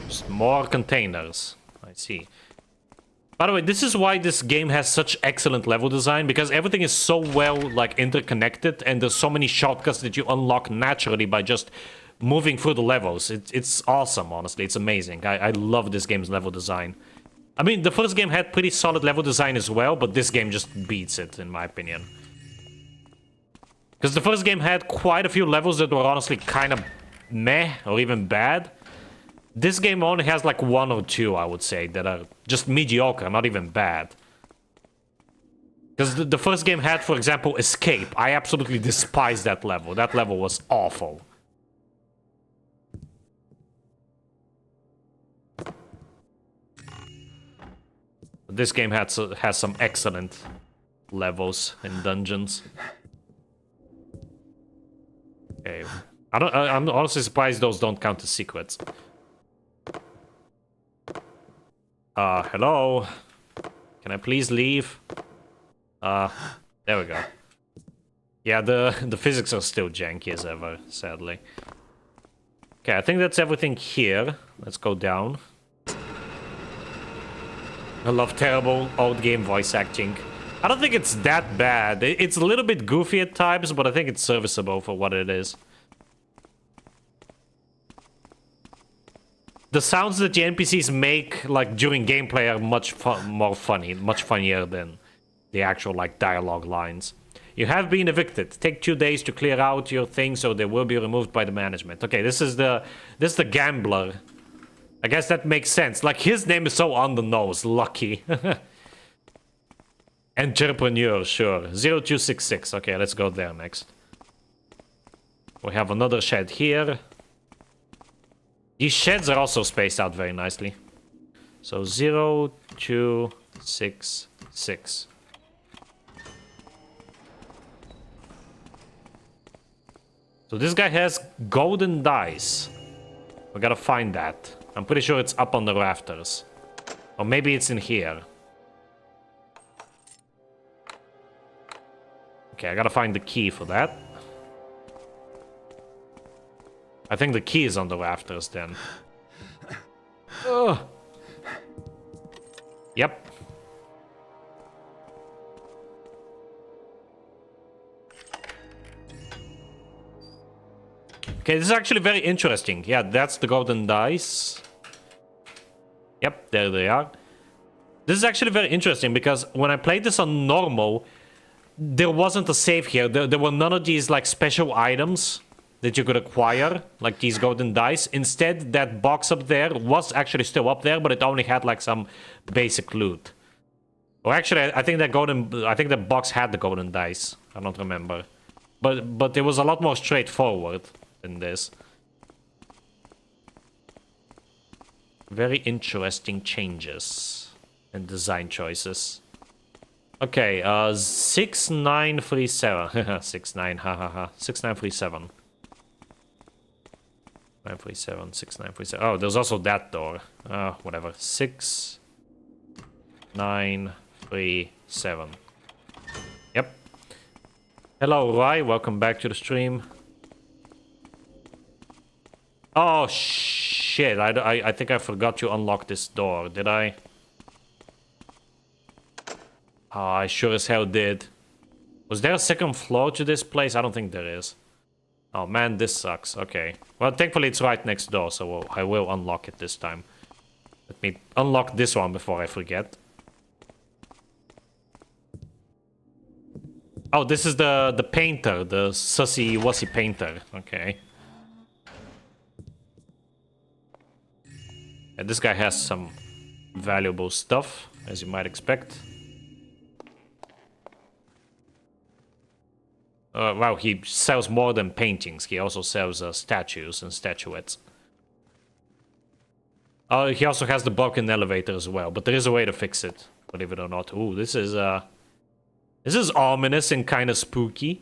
Just more containers. I see. By the way, this is why this game has such excellent level design, because everything is so well like interconnected, and there's so many shortcuts that you unlock naturally by just moving through the levels. It's awesome, honestly. It's amazing. I love this game's level design. I mean, the first game had pretty solid level design as well, but this game just beats it, in my opinion. Because the first game had quite a few levels that were honestly kind of meh, or even bad. This game only has like 1 or 2, I would say, that are just mediocre, not even bad. Because the first game had, for example, Escape. I absolutely despise that level. That level was awful. This game has some excellent levels and dungeons. Okay, I'm honestly surprised those don't count as secrets. Hello? Can I please leave? There we go. Yeah, the physics are still janky as ever, sadly. Okay, I think that's everything here. Let's go down. I love terrible old game voice acting. I don't think it's that bad. It's a little bit goofy at times, but I think it's serviceable for what it is. The sounds that the NPCs make, like, during gameplay are much more funny, much funnier than the actual, like, dialogue lines. You have been evicted. Take 2 days to clear out your things, or they will be removed by the management. Okay, this is the gambler. I guess that makes sense. Like, his name is so on the nose. Lucky. Entrepreneur, sure. 0266. Okay, let's go there next. We have another shed here. These sheds are also spaced out very nicely. So 0266. So this guy has golden dice. We gotta find that. I'm pretty sure it's up on the rafters. Or maybe it's in here. Okay, I gotta find the key for that. I think the key is on the rafters then. Ugh. Yep. Okay, this is actually very interesting. Yeah, that's the golden dice. Yep, there they are. This is actually very interesting because when I played this on normal, there wasn't a save here. There were none of these like special items that you could acquire, like these golden dice. Instead, that box up there was actually still up there, but it only had like some basic loot. Or actually, I think that box had the golden dice. I don't remember. But it was a lot more straightforward than this. Very interesting changes and design choices. Okay, 6937. 69, hahaha. 6937. 937, 6937. Oh, there's also that door. Whatever. 6937. Yep. Hello, Rai. Welcome back to the stream. Oh, shit. I think I forgot to unlock this door. Did I? Oh, I sure as hell did. Was there a second floor to this place? I don't think there is. Oh man, this sucks. Okay. Well, thankfully it's right next door, so I will unlock it this time. Let me unlock this one before I forget. Oh, this is the painter, the sussy-wussy painter. Okay. And this guy has some valuable stuff, as you might expect. Wow, he sells more than paintings. He also sells statues and statuettes. He also has the broken elevator as well, but there is a way to fix it, believe it or not. Ooh, this is ominous and kind of spooky.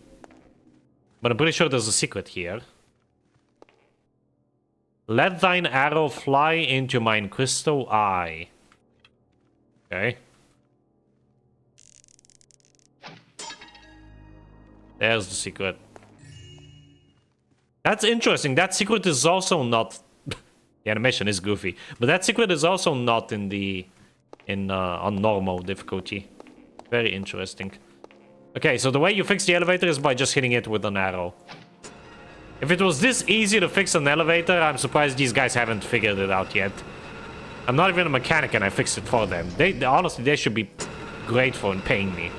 But I'm pretty sure there's a secret here. Let thine arrow fly into mine crystal eye. Okay. There's the secret. That's interesting. That secret is also not... the animation is goofy. But that secret is also not on normal difficulty. Very interesting. Okay, so the way you fix the elevator is by just hitting it with an arrow. If it was this easy to fix an elevator, I'm surprised these guys haven't figured it out yet. I'm not even a mechanic and I fixed it for them. Honestly, they should be grateful in paying me.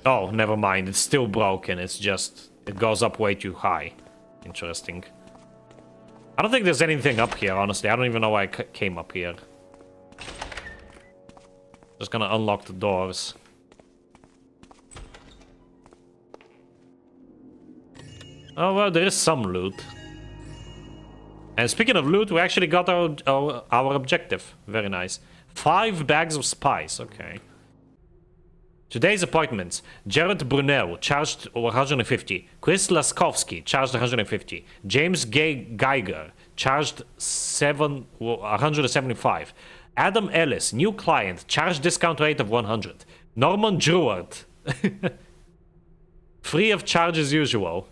Oh, never mind. It's still broken. It's just... it goes up way too high. Interesting. I don't think there's anything up here, honestly. I don't even know why I came up here. Just gonna unlock the doors. Oh, well, there is some loot. And speaking of loot, we actually got our objective. Very nice. 5 bags of spice. Okay. Today's appointments. Jared Brunel, charged 150. Chris Laskowski, charged 150. James Geiger, charged 175. Adam Ellis, new client, charged discount rate of 100. Norman Druard. Free of charge as usual.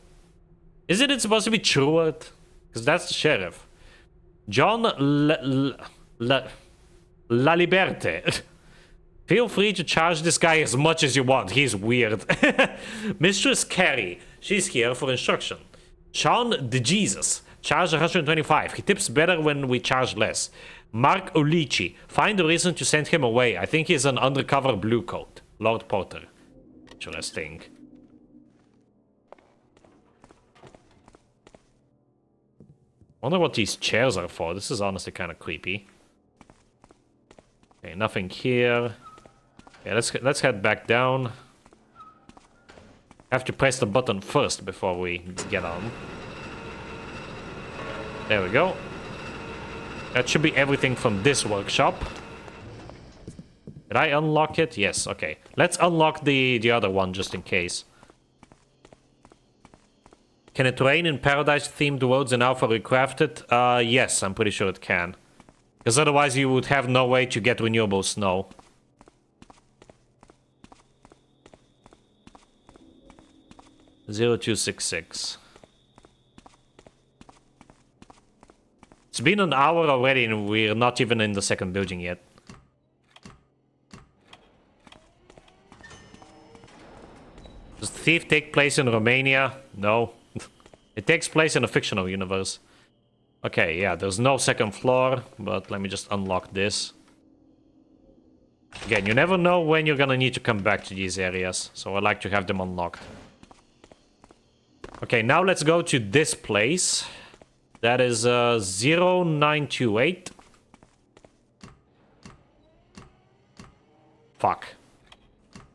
Isn't it supposed to be Truard? Because that's the sheriff. John La Liberte. Feel free to charge this guy as much as you want. He's weird. Mistress Carrie. She's here for instruction. Sean DeJesus. Charge 125. He tips better when we charge less. Mark Olici. Find a reason to send him away. I think he's an undercover blue coat. Lord Porter. Interesting. Wonder what these chairs are for. This is honestly kind of creepy. Okay, nothing here. Okay, let's head back down. Have to press the button first before we get on. There we go. That should be everything from this workshop. Did I unlock it? Yes, okay. Let's unlock the other one just in case. Can it rain in Paradise-themed worlds in Alpha Recrafted? Yes, I'm pretty sure it can. Because otherwise you would have no way to get renewable snow. (0266). It's been an hour already and we're not even in the second building yet. Does the thief take place in Romania? No. It takes place in a fictional universe. Okay, yeah, there's no second floor, but let me just unlock this. Again, you never know when you're gonna need to come back to these areas, so I like to have them unlocked. Okay, now let's go to this place. That is 0928. Fuck.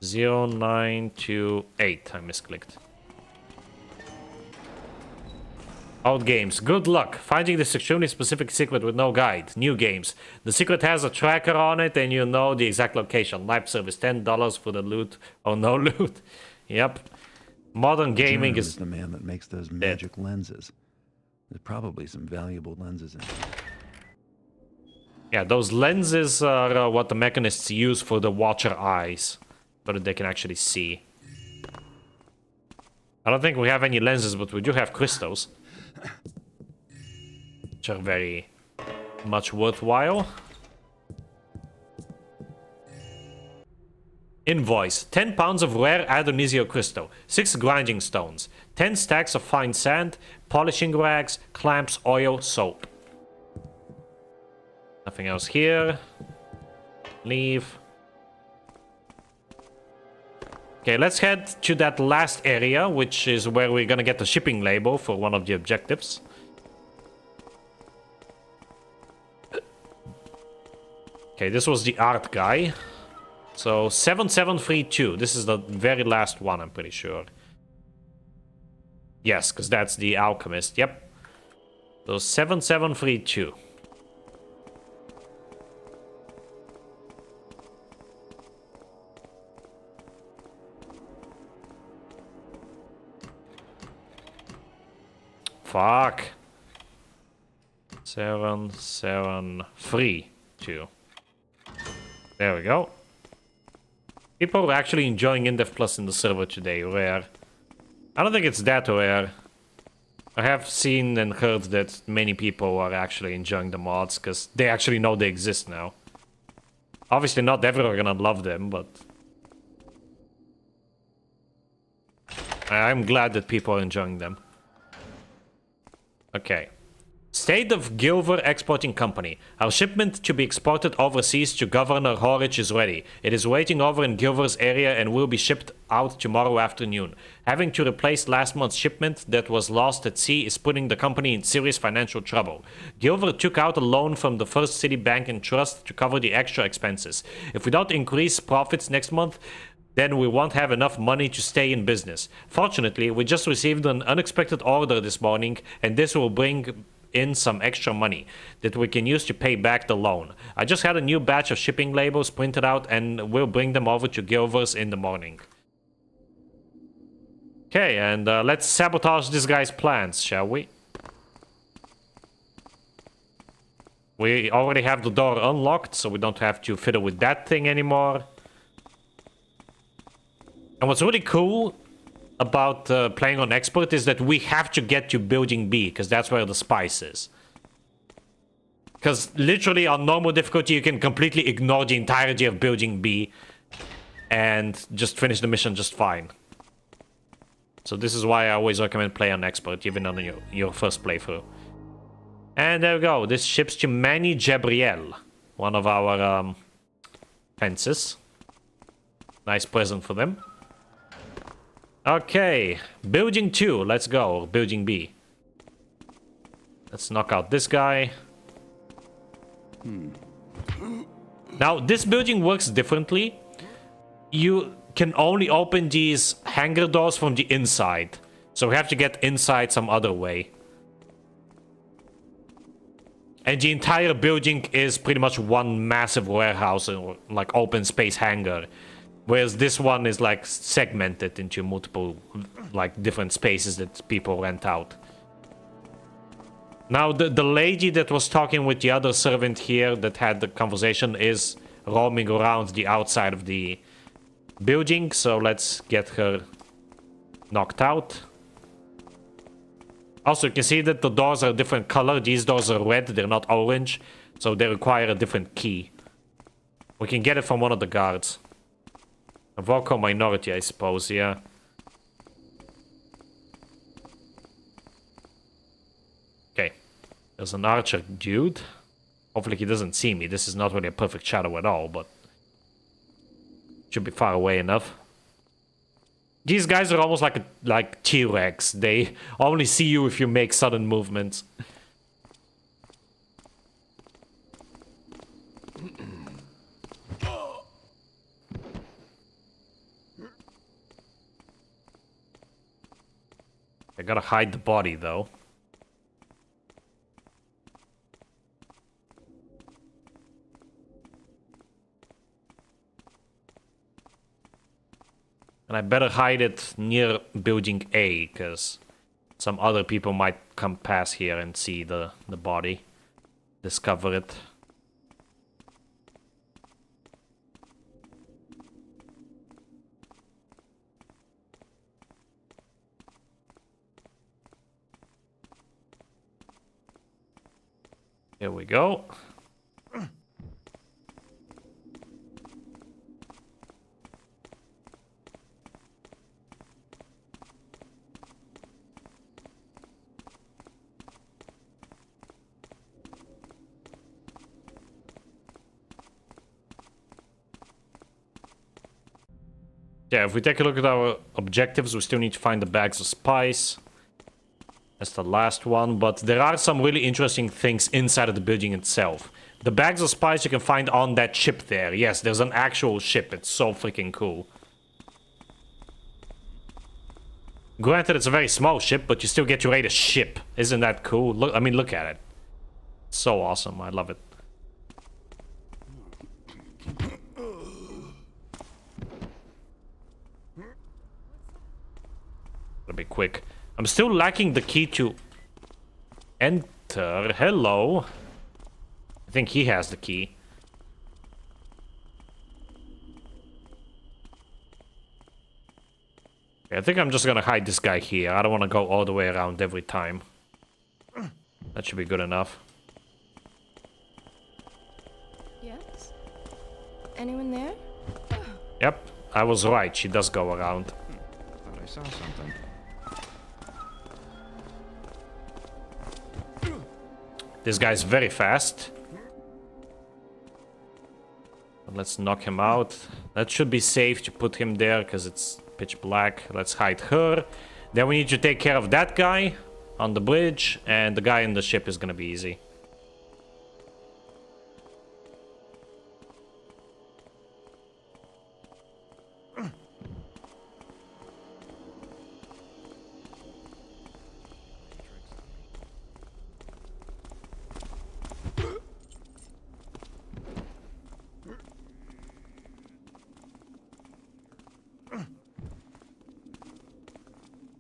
0928. I misclicked. Old games. Good luck. Finding this extremely specific secret with no guide. New games. The secret has a tracker on it and you know the exact location. Live service. $10 for the loot or no loot. Yep. Modern gaming is the man that makes those magic lenses. There's probably some valuable lenses in there. Yeah, those lenses are what the mechanists use for the Watcher eyes. So that they can actually see. I don't think we have any lenses, but we do have crystals. Which are very much worthwhile. Invoice. 10 pounds of rare Adonisio crystal. 6 grinding stones. 10 stacks of fine sand. Polishing rags. Clamps. Oil. Soap. Nothing else here. Leave. Okay, let's head to that last area, which is where we're gonna get the shipping label for one of the objectives. Okay, this was the art guy. So, 7732. This is the very last one, I'm pretty sure. Yes, because that's the alchemist. Yep. So, 7732. Fuck. 7732. There we go. People are actually enjoying Indef Plus in the server today, rare. I don't think it's that rare. I have seen and heard that many people are actually enjoying the mods, because they actually know they exist now. Obviously not everyone are gonna love them, but... I'm glad that people are enjoying them. Okay. State of Gilver Exporting Company. Our shipment to be exported overseas to Governor Horridge is ready. It is waiting over in Gilver's area and will be shipped out tomorrow afternoon. Having to replace last month's shipment that was lost at sea is putting the company in serious financial trouble. Gilver took out a loan from the First City Bank and Trust to cover the extra expenses. If we don't increase profits next month, then we won't have enough money to stay in business. Fortunately, we just received an unexpected order this morning, and this will bring in some extra money that we can use to pay back the loan. I just had a new batch of shipping labels printed out, and we'll bring them over to Gilver's in the morning. Okay, and let's sabotage this guy's plans, shall we? We already have the door unlocked, so we don't have to fiddle with that thing anymore. And what's really cool about playing on expert is that we have to get to building B, because that's where the spice is. Because literally on normal difficulty you can completely ignore the entirety of building B and just finish the mission just fine. So this is why I always recommend play on expert, even on your first playthrough. And there we go, this ships to Manny Jabriel, one of our fences. Nice present for them. Okay, building 2, let's go. Building B. Let's knock out this guy. Now, this building works differently. You can only open these hangar doors from the inside. So we have to get inside some other way. And the entire building is pretty much one massive warehouse, like open space hangar. Whereas this one is like segmented into multiple like different spaces that people rent out. Now the lady that was talking with the other servant here that had the conversation is roaming around the outside of the building. So let's get her knocked out. Also, you can see that the doors are a different color. These doors are red, they're not orange. So they require a different key. We can get it from one of the guards. A vocal minority, I suppose, yeah. Okay. There's an archer dude. Hopefully he doesn't see me. This is not really a perfect shadow at all, but should be far away enough. These guys are almost like T-Rex. They only see you if you make sudden movements. I gotta hide the body though. And I better hide it near building A, because some other people might come past here and see the body. Discover it. Here we go. Yeah, if we take a look at our objectives, we still need to find the bags of spice. That's the last one, but there are some really interesting things inside of the building itself. The bags of spice you can find on that ship there. Yes, there's an actual ship. It's so freaking cool. Granted, it's a very small ship, but you still get to raid a ship. Isn't that cool? Look, I mean, look at it. It's so awesome. I love it. Gotta be quick. I'm still lacking the key to enter. Hello. I think he has the key. Okay, I think I'm just gonna hide this guy here. I don't want to go all the way around every time. That should be good enough. Yes? Anyone there? Yep, I was right. She does go around. Thought I saw something. This guy's very fast. Let's knock him out. That should be safe to put him there because it's pitch black. Let's hide her. Then we need to take care of that guy on the bridge, and the guy in the ship is gonna be easy.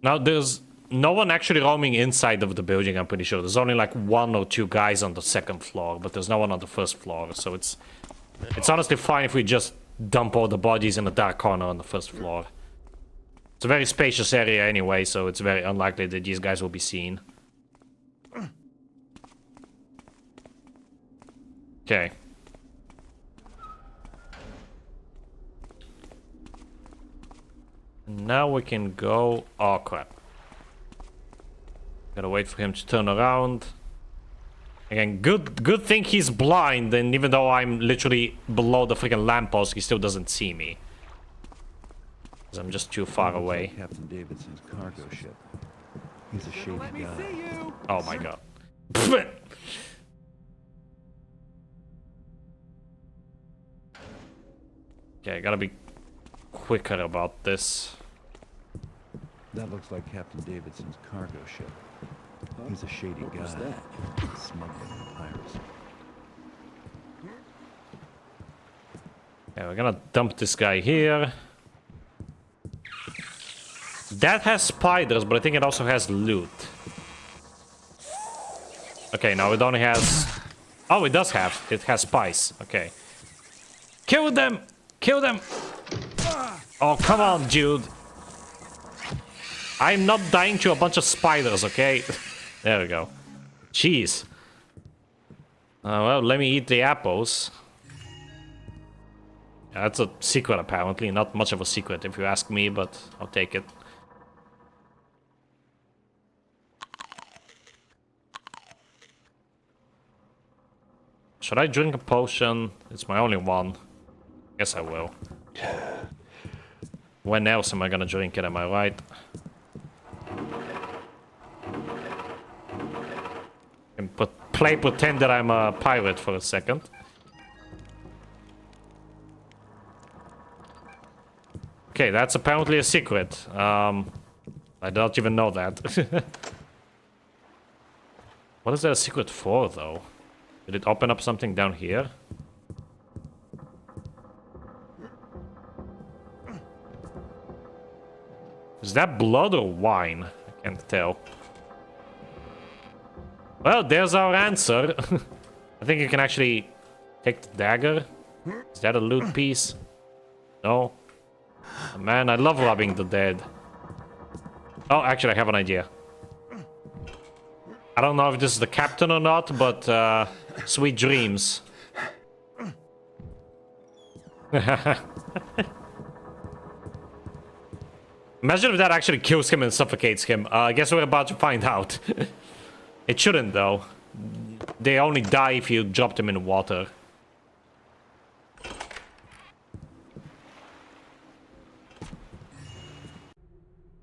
Now, there's no one actually roaming inside of the building, I'm pretty sure. There's only like 1 or 2 guys on the 2nd floor, but there's no one on the 1st floor, so it's honestly fine if we just dump all the bodies in a dark corner on the 1st floor. It's a very spacious area anyway, so it's very unlikely that these guys will be seen. Okay. Now we can go... Oh, crap. Gotta wait for him to turn around. Again, good thing he's blind, and even though I'm literally below the freaking lamppost, he still doesn't see me. Because I'm just too far away. Captain Davidson's cargo ship. He's a shady guy. Oh my god. Okay, I gotta be quicker about this. That looks like Captain Davidson's cargo ship. He's a shady guy. Smuggling and piracy. Okay, we're gonna dump this guy here. That has spiders, but I think it also has loot. Okay, now it only has... Oh, it does have. It has spice. Okay. Kill them! Kill them! Oh, come on, dude. I'm not dying to a bunch of spiders, okay? There we go. Jeez. Well, let me eat the apples. Yeah, that's a secret, apparently. Not much of a secret, if you ask me, but I'll take it. Should I drink a potion? It's my only one. Guess I will. When else am I gonna drink it, am I right? And pretend that I'm a pirate for a second. Okay, that's apparently a secret. I don't even know that. What is that a secret for, though? Did it open up something down here? Is that blood or wine? I can't tell. Well, there's our answer. I think you can actually take the dagger. Is that a loot piece? No. Man, I love robbing the dead. Oh, actually, I have an idea. I don't know if this is the captain or not, but sweet dreams. Imagine if that actually kills him and suffocates him. I guess we're about to find out. It shouldn't, though. They only die if you drop them in water.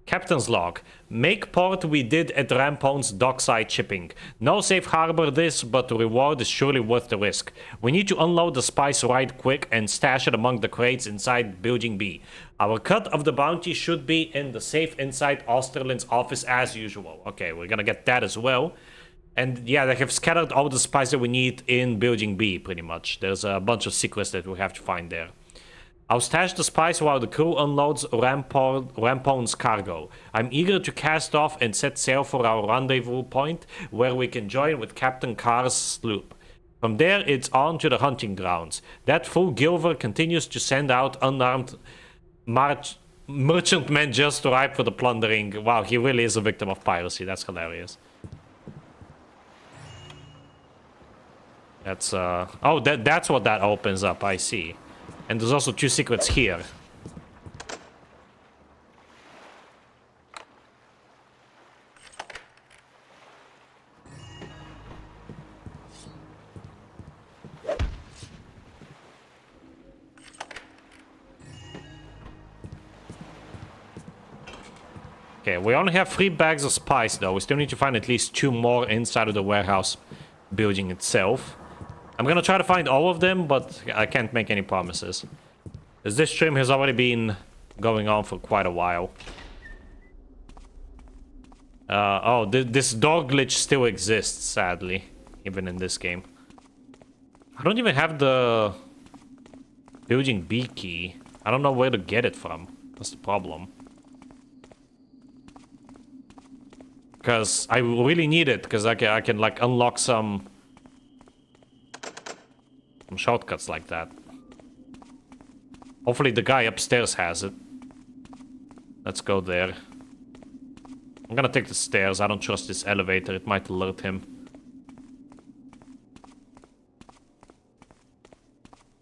Captain's log. Make port we did at Rampone's dockside shipping. No safe harbor this, but the reward is surely worth the risk. We need to unload the spice right quick and stash it among the crates inside Building B. Our cut of the bounty should be in the safe inside Osterlin's office as usual. Okay, we're gonna get that as well. And yeah, they have scattered all the spice that we need in Building B, pretty much. There's a bunch of secrets that we have to find there. I'll stash the spice while the crew unloads Rampone's cargo. I'm eager to cast off and set sail for our rendezvous point, where we can join with Captain Carr's sloop. From there, it's on to the hunting grounds. That fool Gilver continues to send out unarmed merchantmen just ripe for the plundering. Wow, he really is a victim of piracy. That's hilarious. That's, oh, that's what that opens up, I see. And there's also two secrets here. Okay, we only have 3 bags of spice though. We still need to find at least 2 more inside of the warehouse building itself. I'm gonna try to find all of them, but I can't make any promises. As this stream has already been going on for quite a while. Oh, this door glitch still exists, sadly. Even in this game. I don't even have the Building B key. I don't know where to get it from. That's the problem. Because I really need it, because I can like unlock some shortcuts like that. Hopefully the guy upstairs has it. Let's go there. I'm gonna take the stairs. I don't trust this elevator. It might alert him.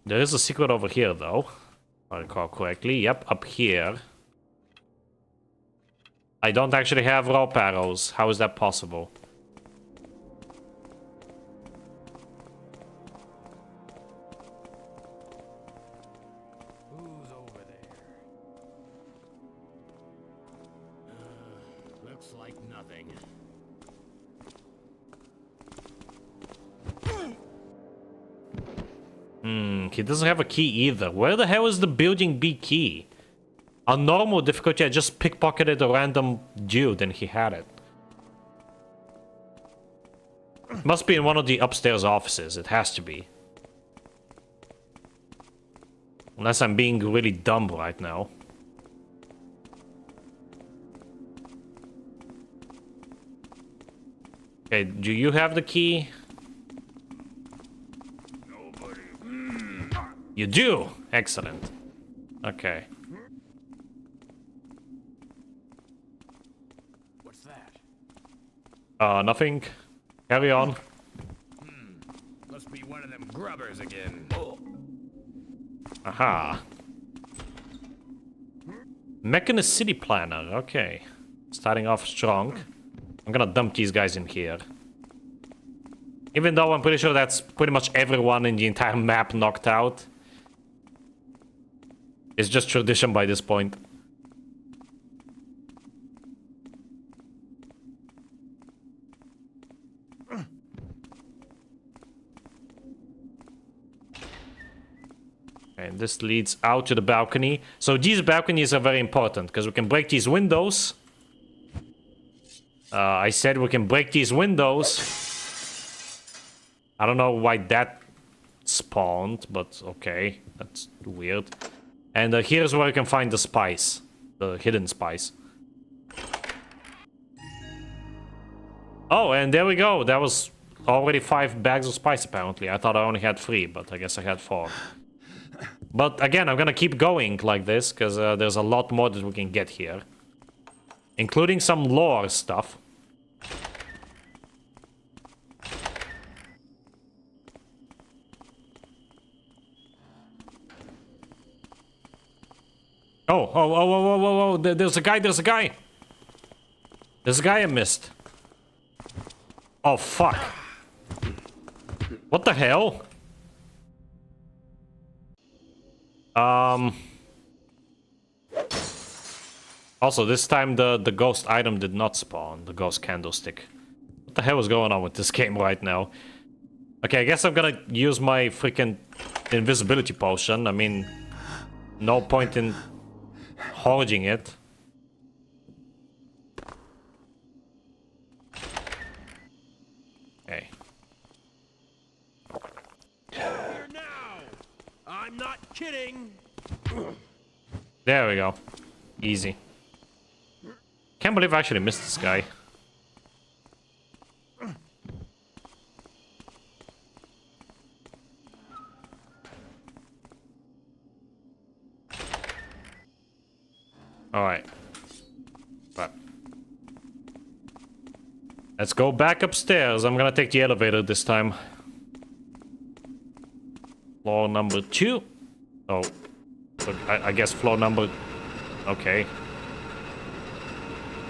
There is a secret over here, though. If I recall correctly. Yep, up here. I don't actually have rope arrows. How is that possible? Who's over there? Looks like nothing. He doesn't have a key either. Where the hell is the Building B key? On normal difficulty, I just pickpocketed a random dude and he had it. Must be in one of the upstairs offices. It has to be. Unless I'm being really dumb right now. Okay, do you have the key? You do! Excellent. Okay. What's that? Nothing. Carry on. Must be one of them grubbers again. Aha. Mechanist City Planner. Okay. Starting off strong. I'm gonna dump these guys in here. Even though I'm pretty sure that's pretty much everyone in the entire map knocked out. It's just tradition by this point. And this leads out to the balcony. So these balconies are very important because we can break these windows. I said we can break these windows. I don't know why that spawned, but okay, that's weird. And here's where you can find the spice, the hidden spice. Oh, and there we go. That was already 5 bags of spice apparently. I thought I only had 3, but I guess I had 4. But again, I'm gonna keep going like this, because there's a lot more that we can get here. Including some lore stuff. Oh, there's a guy, There's a guy I missed. Oh, fuck. What the hell? Also, this time the ghost item did not spawn, the ghost candlestick. What the hell is going on with this game right now? Okay, I guess I'm gonna use my freaking invisibility potion. I mean, no point in hoarding it. Okay. Here now! I'm not kidding! There we go. Easy. Can't believe I actually missed this guy. Alright. But let's go back upstairs. I'm gonna take the elevator this time. Floor number 2. Oh. So I guess floor number... Okay.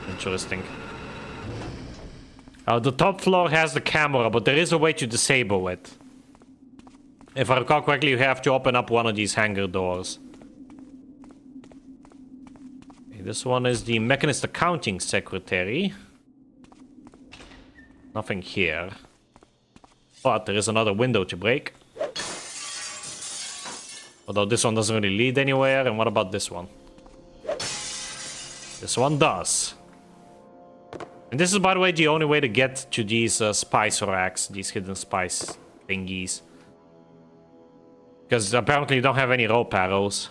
Interesting. The top floor has the camera, but there is a way to disable it. If I recall correctly, you have to open up one of these hangar doors. Okay, this one is the Mechanist Accounting Secretary. Nothing here. But there is another window to break. Although this one doesn't really lead anywhere. And what about this one? This one does. And this is, by the way, the only way to get to these spice racks, these hidden spice thingies. Because apparently you don't have any rope arrows.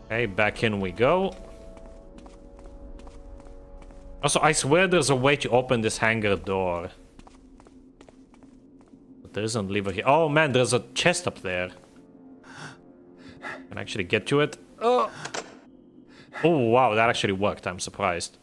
Okay, back in we go. Also, I swear there's a way to open this hangar door. But there isn't a lever here. Oh man, there's a chest up there. Can I actually get to it? Oh wow, that actually worked. I'm surprised.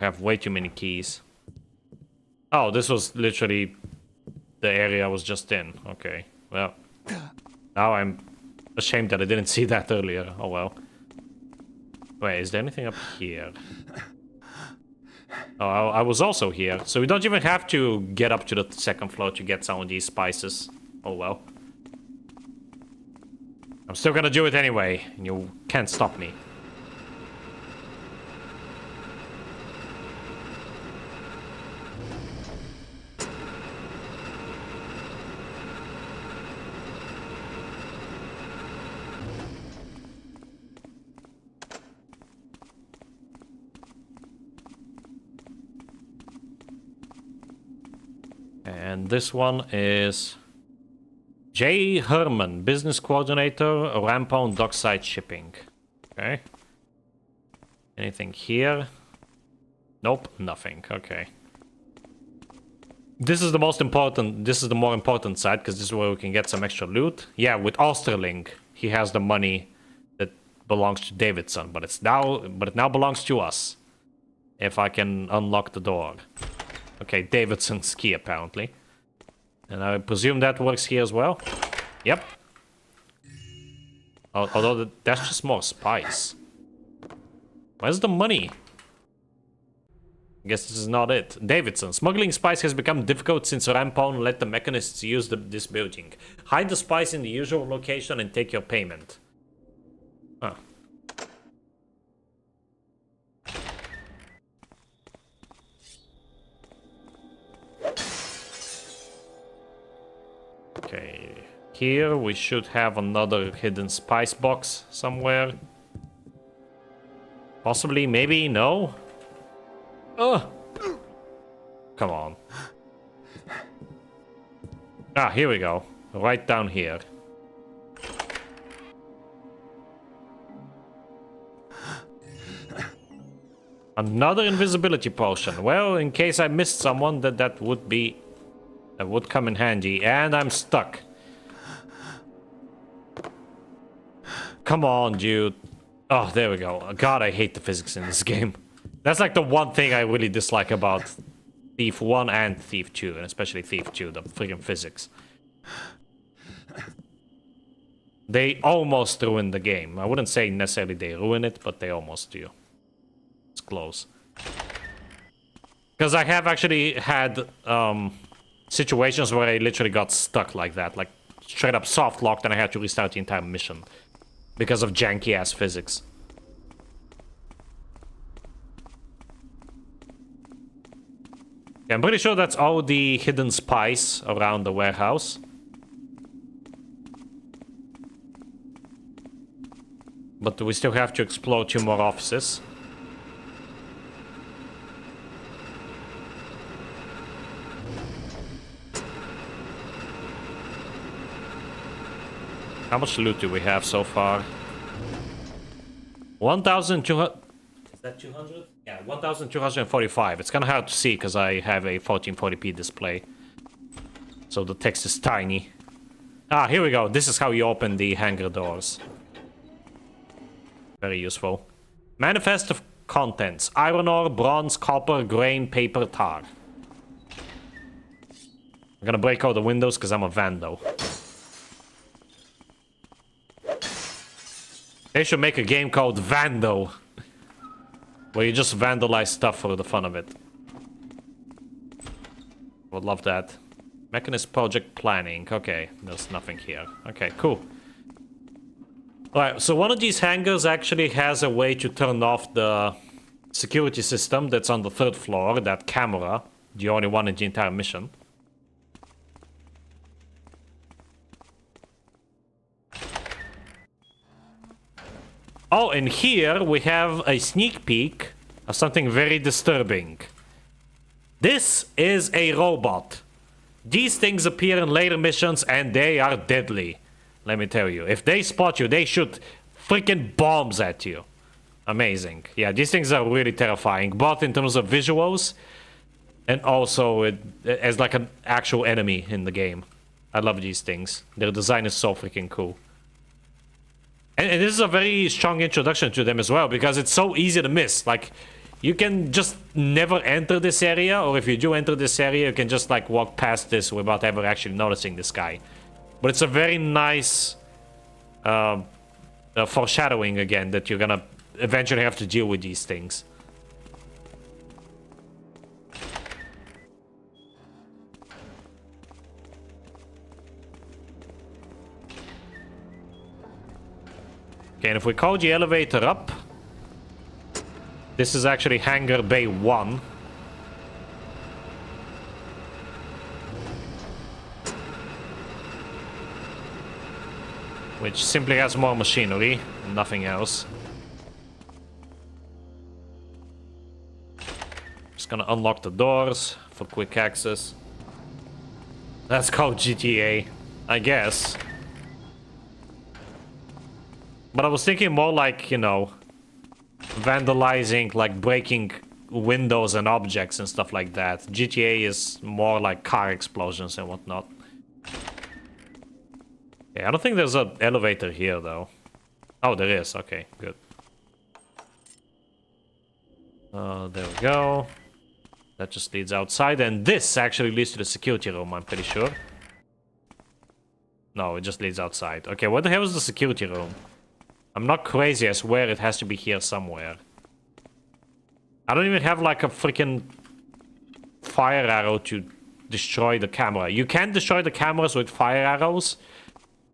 I have way too many keys. Oh, this was literally the area I was just in. Okay, well. Now I'm ashamed that I didn't see that earlier. Oh well. Wait, is there anything up here? Oh, I was also here. So we don't even have to get up to the 2nd floor to get some of these spices. Oh well. I'm still gonna do it anyway. And you can't stop me. And this one is Jay Herman, Business Coordinator, Rampound Dockside Shipping. Okay. Anything here? Nope, nothing. Okay. This is the most important. This is the more important side because this is where we can get some extra loot. Yeah, with Osterling, he has the money that belongs to Davidson, but it now belongs to us. If I can unlock the door. Okay, Davidson's key apparently, and I presume that works here as well. Yep. Although that's just more spice. Where's the money? I guess this is not it. Davidson. Smuggling spice has become difficult since Rampone let the mechanists use this building. Hide the spice in the usual location and take your payment. Huh. Okay. Here we should have another hidden spice box somewhere. Possibly, maybe, no? Ugh! Come on. Ah, here we go. Right down here. Another invisibility potion. Well, in case I missed someone, that would come in handy. And I'm stuck. Come on, dude. Oh, there we go. God, I hate the physics in this game. That's like the one thing I really dislike about Thief 1 and Thief 2, and especially Thief 2, the friggin' physics. They almost ruined the game. I wouldn't say necessarily they ruin it, but they almost do. It's close. Because I have actually had situations where I literally got stuck like that, like straight up soft locked, and I had to restart the entire mission because of janky ass physics. Yeah, I'm pretty sure that's all the hidden spice around the warehouse. But we still have to explore 2 more offices. How much loot do we have so far? 1,200... Is that 200? Yeah, 1,245. It's kind of hard to see because I have a 1440p display. So the text is tiny. Ah, here we go. This is how you open the hangar doors. Very useful. Manifest of contents. Iron ore, bronze, copper, grain, paper, tar. I'm gonna break all the windows because I'm a vandal. They should make a game called Vandal. Where you just vandalize stuff for the fun of it. Would love that. Mechanist project planning. Okay, there's nothing here. Okay, cool. Alright, so one of these hangars actually has a way to turn off the security system that's on the 3rd floor, that camera. The only one in the entire mission. Oh, and here we have a sneak peek of something very disturbing. This is a robot. These things appear in later missions and they are deadly. Let me tell you. If they spot you, they shoot freaking bombs at you. Amazing. Yeah, these things are really terrifying. Both in terms of visuals and also as like an actual enemy in the game. I love these things. Their design is so freaking cool. And this is a very strong introduction to them as well, because it's so easy to miss. Like, you can just never enter this area, or if you do enter this area, you can just like walk past this without ever actually noticing this guy. But it's a very nice foreshadowing again that you're gonna eventually have to deal with these things. Okay, and if we call the elevator up, this is actually Hangar Bay 1. Which simply has more machinery, and nothing else. Just gonna unlock the doors for quick access. That's called GTA, I guess. But I was thinking more like, you know, vandalizing, like breaking windows and objects and stuff like that. GTA is more like car explosions and whatnot. Yeah, I don't think there's an elevator here though. Oh, there is. Okay, good. There we go. That just leads outside, and this actually leads to the security room, I'm pretty sure. No, it just leads outside. Okay, what the hell is the security room? I'm not crazy, I swear it has to be here somewhere. I don't even have like a freaking fire arrow to destroy the camera. You can destroy the cameras with fire arrows,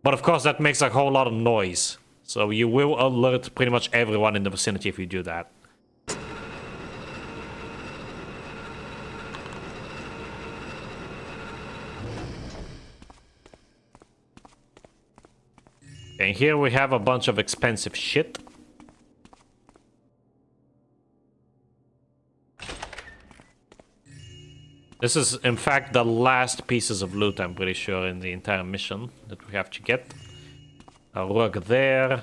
but of course that makes a whole lot of noise. So you will alert pretty much everyone in the vicinity if you do that. And here we have a bunch of expensive shit. This is, in fact, the last pieces of loot, I'm pretty sure, in the entire mission that we have to get. A rug there.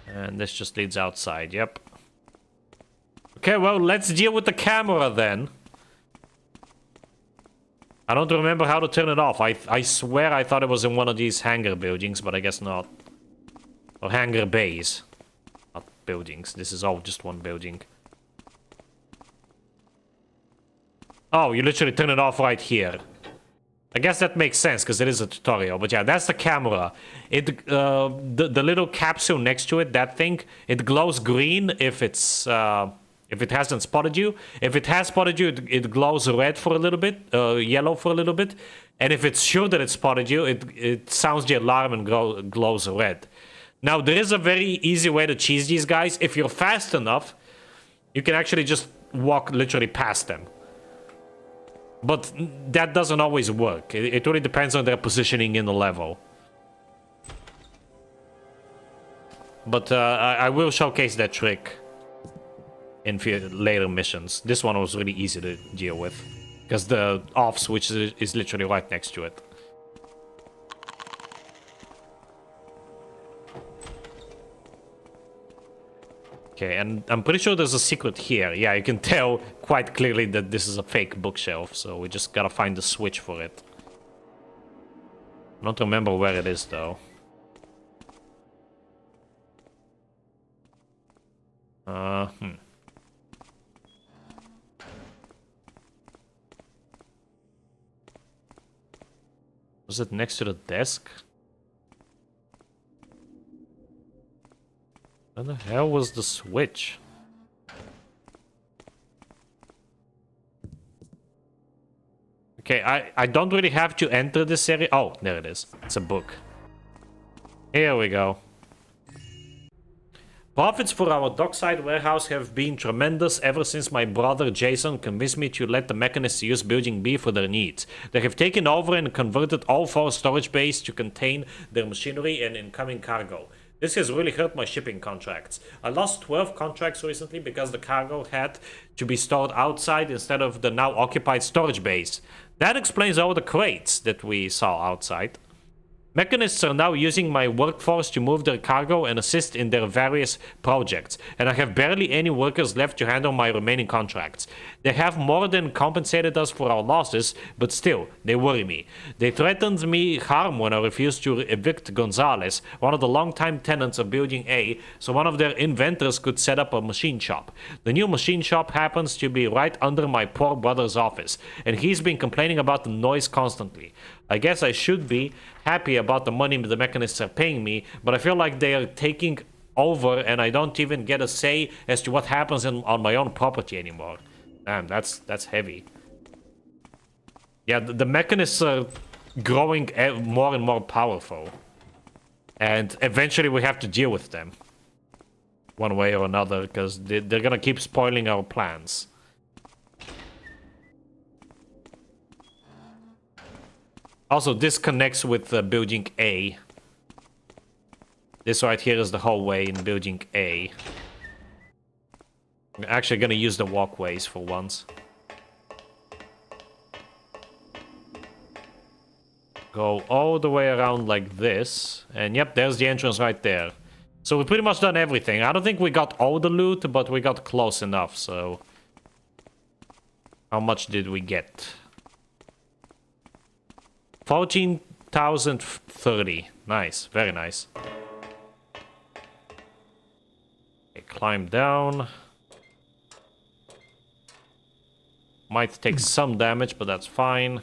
And this just leads outside, yep. Okay, well, let's deal with the camera then. I don't remember how to turn it off. I swear I thought it was in one of these hangar buildings, but I guess not. Or hangar bays. Not buildings. This is all just one building. Oh, you literally turn it off right here. I guess that makes sense, because it is a tutorial. But yeah, that's the camera. It the little capsule next to it, that thing, it glows green if it's... if it hasn't spotted you. If it has spotted you, it glows red for a little bit, yellow for a little bit. And if it's sure that it spotted you, it sounds the alarm and glows red. Now, there is a very easy way to cheese these guys. If you're fast enough, you can actually just walk literally past them. But that doesn't always work. It really depends on their positioning in the level. But I will showcase that trick in later missions. This one was really easy to deal with, because the off switch is literally right next to it. Okay, and I'm pretty sure there's a secret here. Yeah, you can tell quite clearly that this is a fake bookshelf, so we just gotta find the switch for it. I don't remember where it is though. Was it next to the desk? Where the hell was the switch? Okay, I don't really have to enter this area. Oh, there it is. It's a book. Here we go. Profits for our dockside warehouse have been tremendous ever since my brother Jason convinced me to let the mechanists use Building B for their needs. They have taken over and converted all 4 storage bays to contain their machinery and incoming cargo. This has really hurt my shipping contracts. I lost 12 contracts recently because the cargo had to be stored outside instead of the now occupied storage bays. That explains all the crates that we saw outside. Mechanists are now using my workforce to move their cargo and assist in their various projects, and I have barely any workers left to handle my remaining contracts. They have more than compensated us for our losses, but still, they worry me. They threatened me harm when I refused to evict Gonzalez, one of the longtime tenants of Building A, so one of their inventors could set up a machine shop. The new machine shop happens to be right under my poor brother's office, and he's been complaining about the noise constantly. I guess I should be happy about the money the mechanists are paying me, but I feel like they are taking over and I don't even get a say as to what happens on my own property anymore. Damn, that's heavy. Yeah, the mechanists are growing more and more powerful. And eventually we have to deal with them. One way or another, because they're gonna keep spoiling our plans. Also, this connects with Building A. This right here is the hallway in Building A. I'm actually gonna use the walkways for once. Go all the way around like this. And yep, there's the entrance right there. So we pretty much done everything. I don't think we got all the loot, but we got close enough, so... How much did we get? 14,030. Nice, very nice. Okay, climb down. Might take some damage, but that's fine.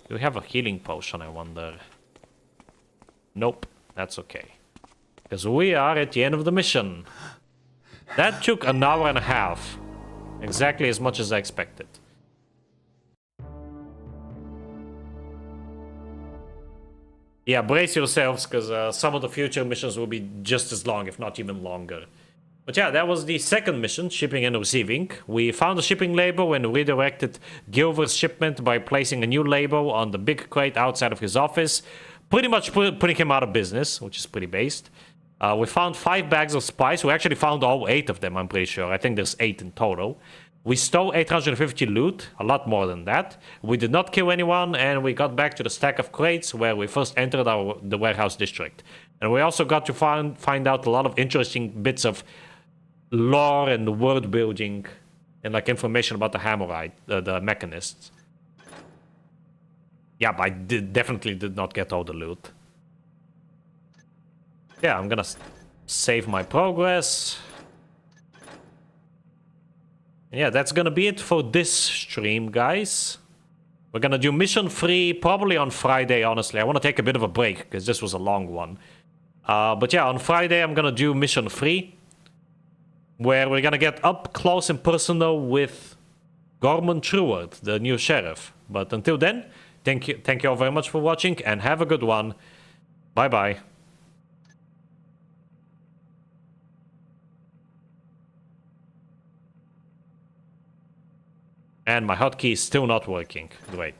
Do we have a healing potion, I wonder? Nope, that's okay. Because we are at the end of the mission. That took an hour and a half. Exactly as much as I expected. Yeah, brace yourselves, because some of the future missions will be just as long, if not even longer. But yeah, that was the second mission, shipping and receiving. We found a shipping label and redirected Gilver's shipment by placing a new label on the big crate outside of his office. Pretty much putting him out of business, which is pretty based. We found 5 bags of spice. We actually found all 8 of them, I'm pretty sure. I think there's 8 in total. We stole 850 loot, a lot more than that. We did not kill anyone, and we got back to the stack of crates where we first entered the warehouse district. And we also got to find out a lot of interesting bits of lore and world building and like information about the Hammerite, the mechanists. Yeah, but I definitely did not get all the loot. Yeah, I'm gonna save my progress. Yeah, that's gonna be it for this stream, guys. We're gonna do mission 3 probably on Friday, honestly. I want to take a bit of a break because this was a long one. But yeah, on Friday I'm gonna do mission 3, where we're gonna get up close and personal with Gorman Truard, the new sheriff. But until then, thank you all very much for watching, and have a good one. Bye-bye. And my hotkey is still not working. Great.